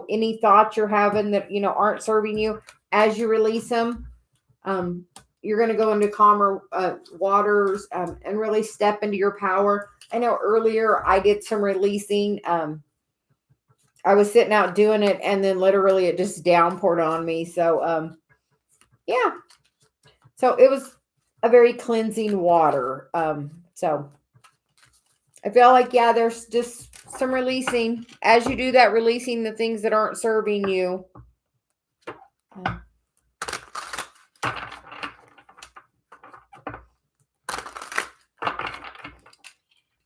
any thoughts you're having that, aren't serving you, as you release them, you're going to go into calmer waters and really step into your power. I know earlier I did some releasing. I was sitting out doing it and then literally it just downpoured on me. So, yeah. So it was a very cleansing water. So I feel like, there's just some releasing. As you do that, releasing the things that aren't serving you.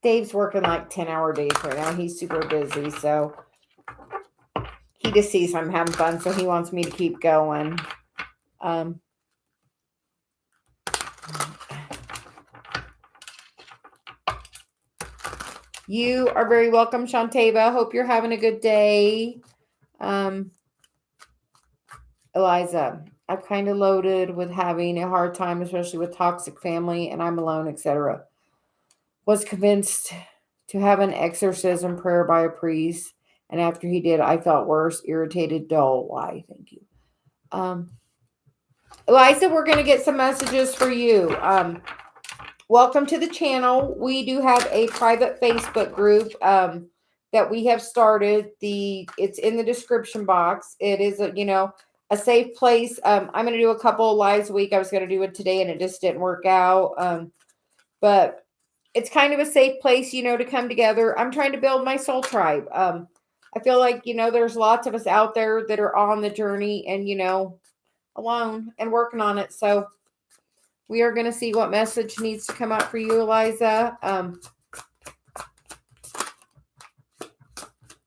Dave's working like 10-hour days right now. He's super busy. So he just sees I'm having fun. So he wants me to keep going. You are very welcome, Shantava. Hope you're having a good day. Eliza, I'm kind of loaded with having a hard time, especially with toxic family, and I'm alone, etc. Was convinced to have an exorcism prayer by a priest, and after he did, I felt worse, irritated, dull. Why? Thank you. Eliza, we're going to get some messages for you. Welcome to the channel. We do have a private Facebook group that we have started. It's in the description box. It is a safe place. I'm going to do a couple of lives a week. I was going to do it today and it just didn't work out. But it's kind of a safe place, to come together. I'm trying to build my soul tribe. I feel like, there's lots of us out there that are on the journey and, alone and working on it. So we are going to see what message needs to come out for you, Eliza.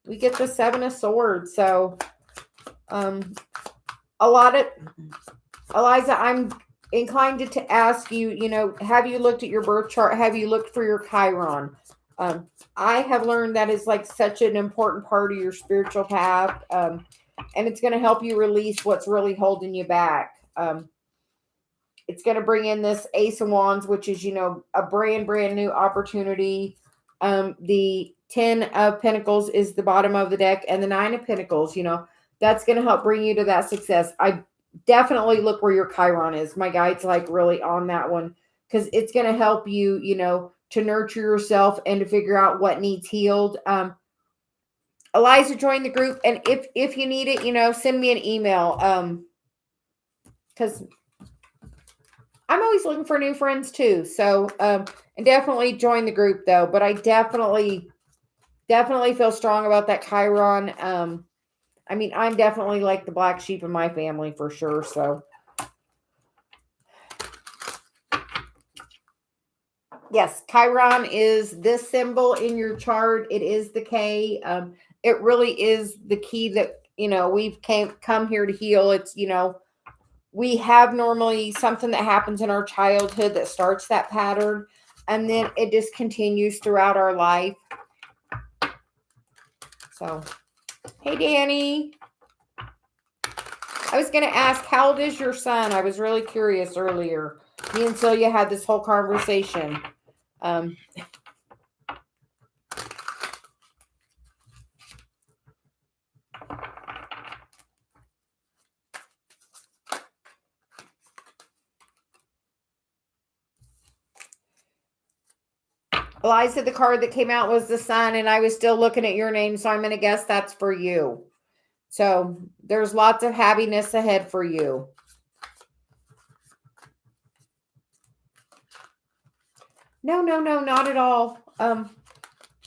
We get the 7 of Swords. So, Eliza, I'm inclined to ask you, have you looked at your birth chart? Have you looked for your Chiron? I have learned that is like such an important part of your spiritual path. And it's going to help you release what's really holding you back. It's going to bring in this Ace of Wands, which is, a brand new opportunity. The 10 of Pentacles is the bottom of the deck, and the 9 of Pentacles, that's going to help bring you to that success. I definitely look where your Chiron is. My guide's like really on that one, because it's going to help you, to nurture yourself and to figure out what needs healed. Eliza joined the group, and if you need it, send me an email. Because I'm always looking for new friends too. So, and definitely join the group though. But I definitely feel strong about that Chiron. I mean, I'm definitely like the black sheep of my family for sure. So, yes, Chiron is this symbol in your chart. It is the K. It really is the key that, we've come here to heal. It's, we have normally something that happens in our childhood that starts that pattern, and then it just continues throughout our life. So, hey, Danny. I was going to ask, how old is your son? I was really curious earlier. Me and Celia had this whole conversation. Eliza, the card that came out was the Sun, and I was still looking at your name, so I'm going to guess that's for you. So there's lots of happiness ahead for you. No, not at all.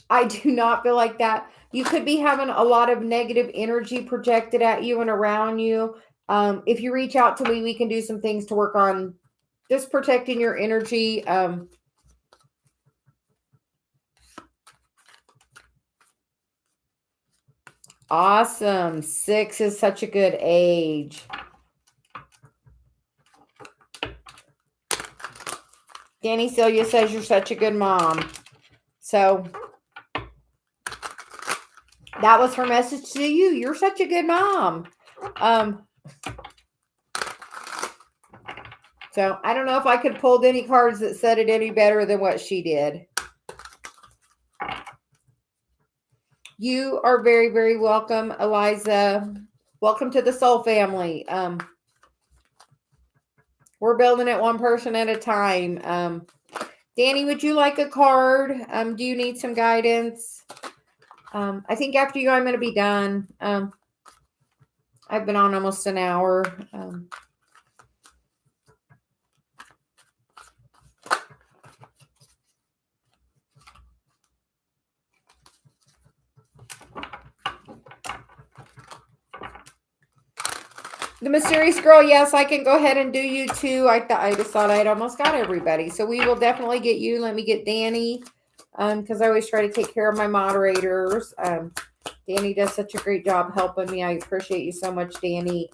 I do not feel like that. You could be having a lot of negative energy projected at you and around you. If you reach out to me, we can do some things to work on just protecting your energy. Awesome. 6 is such a good age. Danny Celia says you're such a good mom. So that was her message to you. You're such a good mom. So I don't know if I could pull any cards that said it any better than what she did. You are very, very welcome, Eliza. Welcome to the Soul family. We're building it one person at a time. Danny, would you like a card? Do you need some guidance? I think after you, I'm going to be done. I've been on almost an hour. The mysterious girl, yes, I can go ahead and do you too. I just thought I'd almost got everybody. So we will definitely get you. Let me get Danny, because I always try to take care of my moderators. Danny does such a great job helping me. I appreciate you so much, Danny.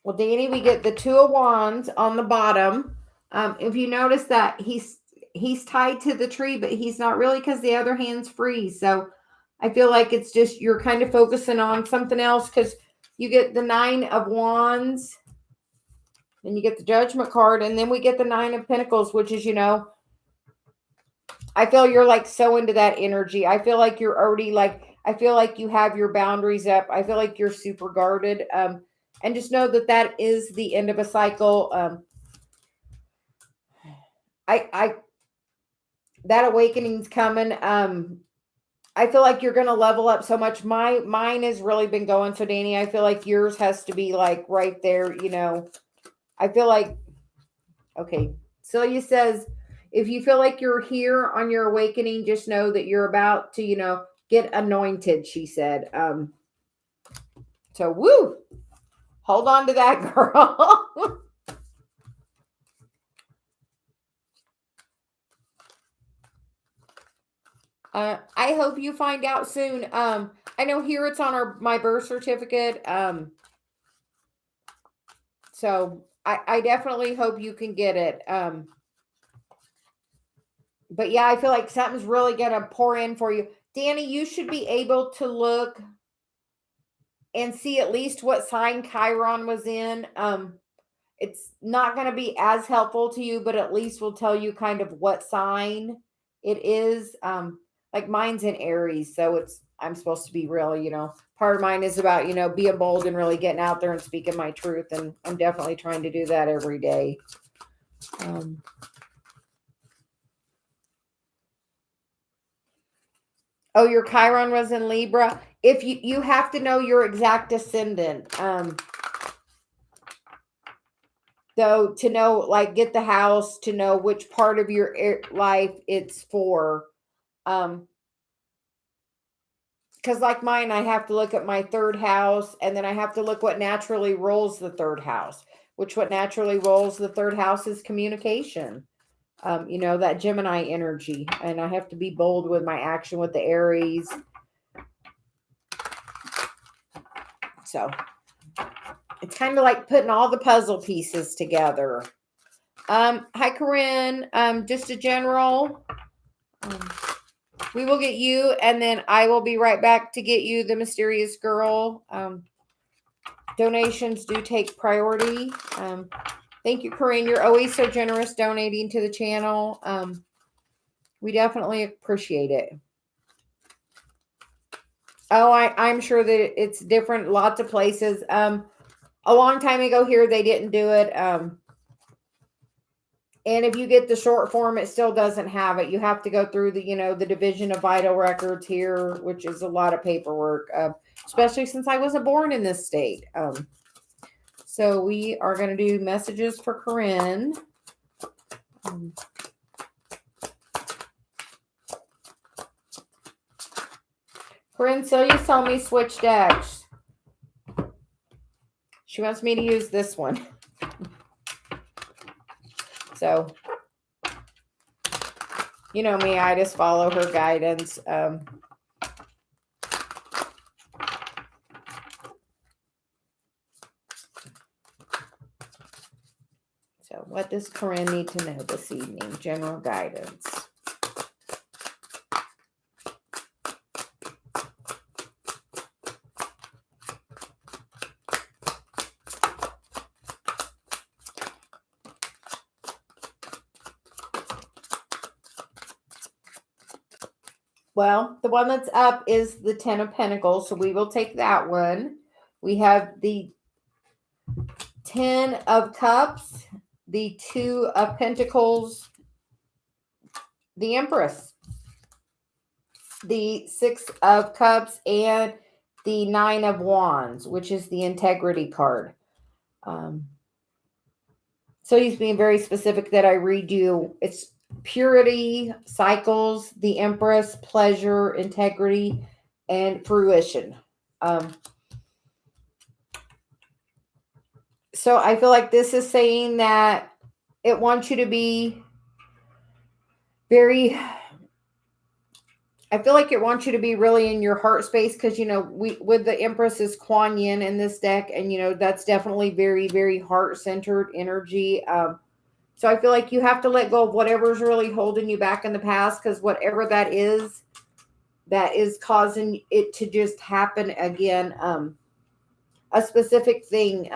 Well, Danny, we get the 2 of Wands on the bottom. If you notice that he's tied to the tree, but he's not really, because the other hand's free. So I feel like it's just you're kind of focusing on something else, because you get the 9 of Wands, and you get the Judgment card, and then we get the 9 of Pentacles, which is, I feel you're like so into that energy. I feel like you're already I feel like you have your boundaries up. I feel like you're super guarded. And just know that that is the end of a cycle. That awakening's coming. I feel like you're going to level up so much. Mine has really been going. So Danny, I feel like yours has to be like right there. I feel like, okay. Celia says, if you feel like you're here on your awakening, just know that you're about to, get anointed, she said. So woo. Hold on to that, girl. I hope you find out soon. I know here it's on my birth certificate. So I definitely hope you can get it. But yeah, I feel like something's really going to pour in for you. Danny, you should be able to look and see at least what sign Chiron was in. It's not going to be as helpful to you, but at least will tell you kind of what sign it is. Like mine's in Aries, so I'm supposed to be real, part of mine is about, being bold and really getting out there and speaking my truth. And I'm definitely trying to do that every day. Oh, your Chiron was in Libra. If you have to know your exact ascendant. So to know, like, get the house to know which part of your life it's for. Because like mine, I have to look at my third house, and then I have to look what naturally rolls the third house, which what naturally rolls the third house is communication. That Gemini energy. And I have to be bold with my action with the Aries. So it's kind of like putting all the puzzle pieces together. Hi, Corinne. Just a general. We will get you, and then I will be right back to get you the mysterious girl. Donations do take priority. Thank you, Corinne. You're always so generous donating to the channel. We definitely appreciate it. Oh, I'm sure that it's different. Lots of places. A long time ago here, they didn't do it. And if you get the short form, it still doesn't have it. You have to go through the Division of Vital Records here, which is a lot of paperwork, especially since I wasn't born in this state. So we are going to do messages for Corinne. Corinne, Celia saw me switch decks. She wants me to use this one. So, you know me, I just follow her guidance. So what does Corinne need to know this evening? General guidance. Well, the one that's up is the 10 of Pentacles, so we will take that one. We have the 10 of Cups, the 2 of Pentacles, the Empress, the 6 of Cups, and the 9 of Wands, which is the Integrity card. So he's being very specific that I read you. It's purity, cycles, the Empress, pleasure, integrity, and fruition. So I feel like this is saying that it wants you to be very, I feel like it wants you to be really in your heart space because, with the Empress is Kuan Yin in this deck, and, that's definitely very, very heart-centered energy. So I feel like you have to let go of whatever's really holding you back in the past, because whatever that is causing it to just happen again. A specific thing.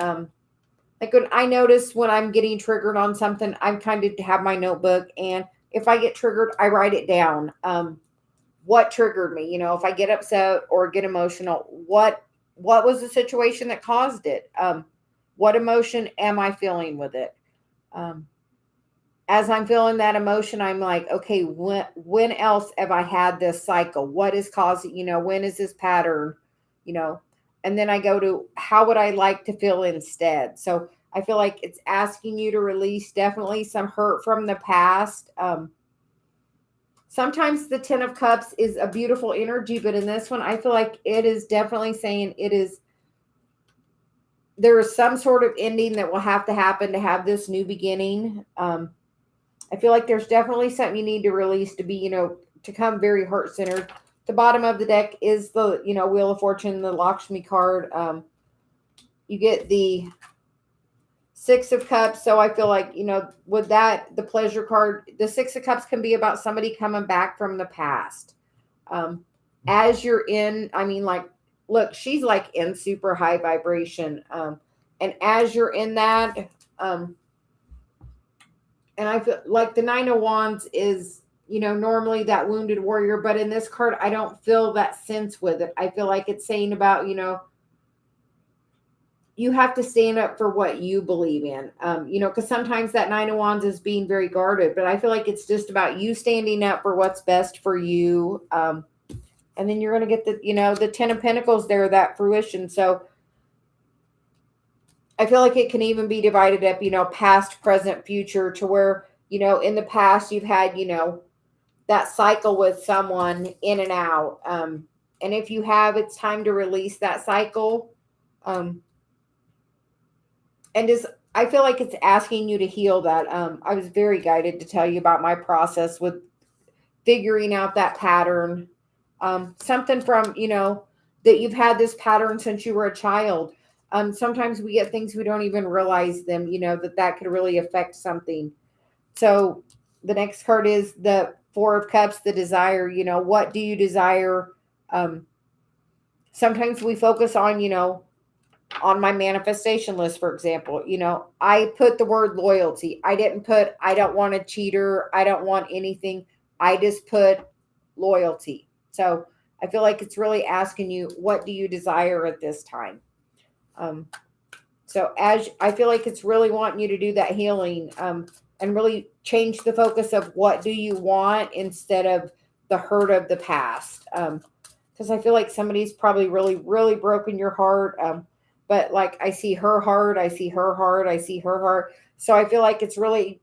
Like when I notice when I'm getting triggered on something, I'm kind of have my notebook, and if I get triggered, I write it down. What triggered me? If I get upset or get emotional, what was the situation that caused it? What emotion am I feeling with it? As I'm feeling that emotion, I'm like, okay, when else have I had this cycle? What is causing, when is this pattern, and then I go to how would I like to feel instead? So I feel like it's asking you to release definitely some hurt from the past. Sometimes the 10 of Cups is a beautiful energy, but in this one, I feel like it is definitely saying there is some sort of ending that will have to happen to have this new beginning. I feel like there's definitely something you need to release to be, to come very heart-centered. The bottom of the deck is the, Wheel of Fortune, the Lakshmi card. You get the Six of Cups. So I feel like, with that, the pleasure card, the Six of Cups can be about somebody coming back from the past. Um, as you're in, I mean, like, look, she's like in super high vibration. And as you're in that, and I feel like the Nine of Wands is, normally that wounded warrior, but in this card, I don't feel that sense with it. I feel like it's saying about, you have to stand up for what you believe in. Because sometimes that Nine of Wands is being very guarded, but I feel like it's just about you standing up for what's best for you. And then you're going to get the 10 of Pentacles there, that fruition. So I feel like it can even be divided up, past, present, future, to where, in the past you've had, that cycle with someone in and out. And if you have, it's time to release that cycle. And I feel like it's asking you to heal that. I was very guided to tell you about my process with figuring out that pattern. Something from, that you've had this pattern since you were a child. Sometimes we get things we don't even realize them, that could really affect something. So the next card is the Four of Cups, the desire. What do you desire? Sometimes we focus on my manifestation list, for example, I put the word loyalty. I didn't put, I don't want a cheater. I don't want anything. I just put loyalty. So I feel like it's really asking you, what do you desire at this time? So as I feel like it's really wanting you to do that healing, and really change the focus of what do you want instead of the hurt of the past. Because I feel like somebody's probably really, really broken your heart. But like I see her heart, I see her heart, I see her heart. So I feel like it's really,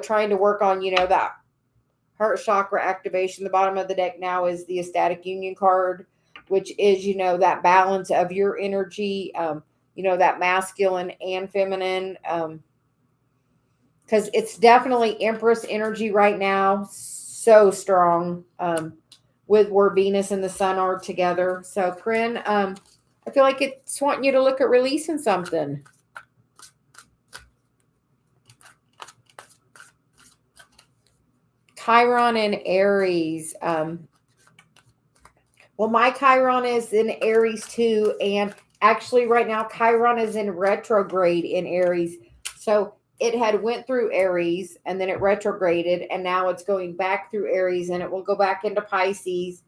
trying to work on, that heart chakra activation. The bottom of the deck now is the ecstatic union card, which is, that balance of your energy, that masculine and feminine. Because it's definitely Empress energy right now. So strong, with where Venus and the Sun are together. So, Corinne, I feel like it's wanting you to look at releasing something. Chiron and Aries. Well, my Chiron is in Aries too. And actually right now, Chiron is in retrograde in Aries. So it had went through Aries and then it retrograded. And now it's going back through Aries and it will go back into Pisces.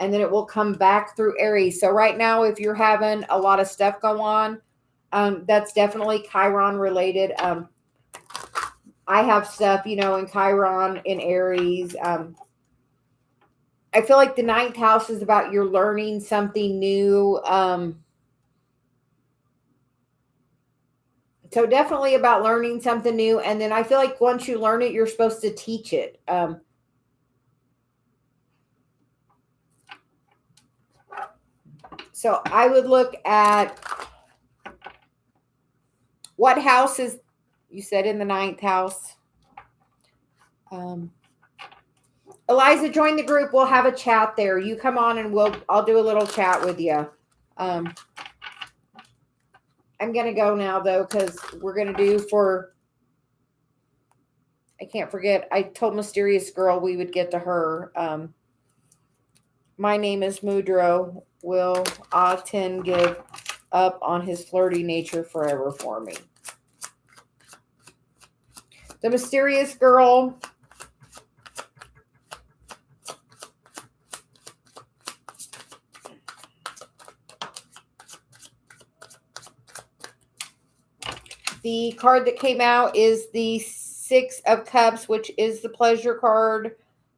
And then it will come back through Aries. So right now, if you're having a lot of stuff go on, that's definitely Chiron related. I have stuff, in Chiron, in Aries. I feel like the ninth house is about you're learning something new. So definitely about learning something new. And then I feel like once you learn it, you're supposed to teach it. So I would look at what house is, you said in the ninth house. Eliza, join the group. We'll have a chat there. You come on and I'll do a little chat with you. I'm going to go now though, because we're going to do I can't forget. I told Mysterious Girl we would get to her. My name is Mudro. Will Aten give up on his flirty nature forever for me? The Mysterious Girl. The card that came out is the Six of Cups, which is the pleasure card.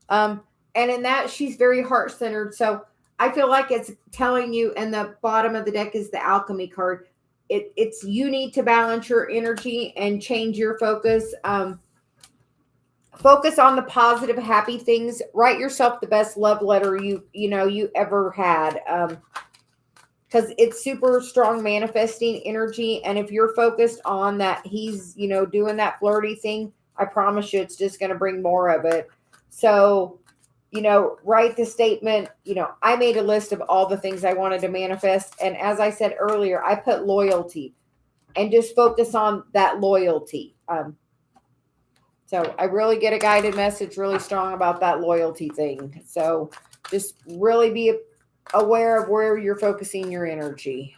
And in that, she's very heart-centered. So I feel like it's telling you, and the bottom of the deck is the alchemy card. It's you need to balance your energy and change your focus. Focus on the positive, happy things. Write yourself the best love letter you ever had. Because it's super strong manifesting energy. And if you're focused on that, he's, doing that flirty thing, I promise you it's just going to bring more of it. So, write the statement, I made a list of all the things I wanted to manifest. And as I said earlier, I put loyalty. and just focus on that loyalty. So I really get a guided message really strong about that loyalty thing. So just really be aware of where you're focusing your energy.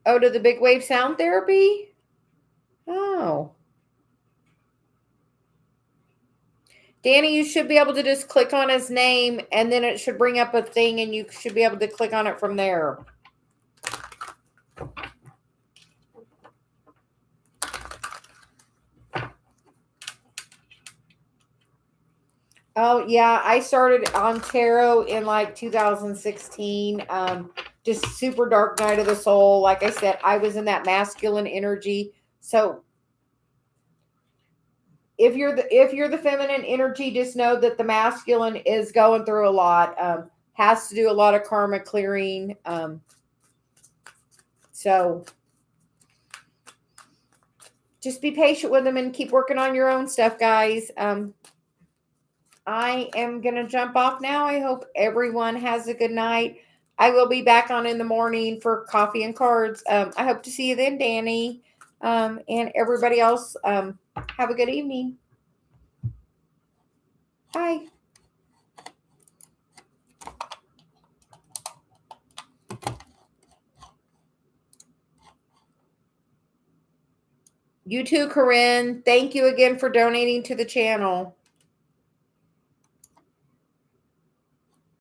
Oh, to the big wave sound therapy? Oh. Danny, you should be able to just click on his name and then it should bring up a thing and you should be able to click on it from there. Oh, yeah. I started on tarot in like 2016. Just super dark night of the soul. Like I said, I was in that masculine energy. So if you're the feminine energy, just know that the masculine is going through a lot. Has to do a lot of karma clearing. So just be patient with them and keep working on your own stuff, guys. I am going to jump off now. I hope everyone has a good night. I will be back on in the morning for coffee and cards. I hope to see you then, Danny. And everybody else, have a good evening. Bye. You too, Corinne. Thank you again for donating to the channel.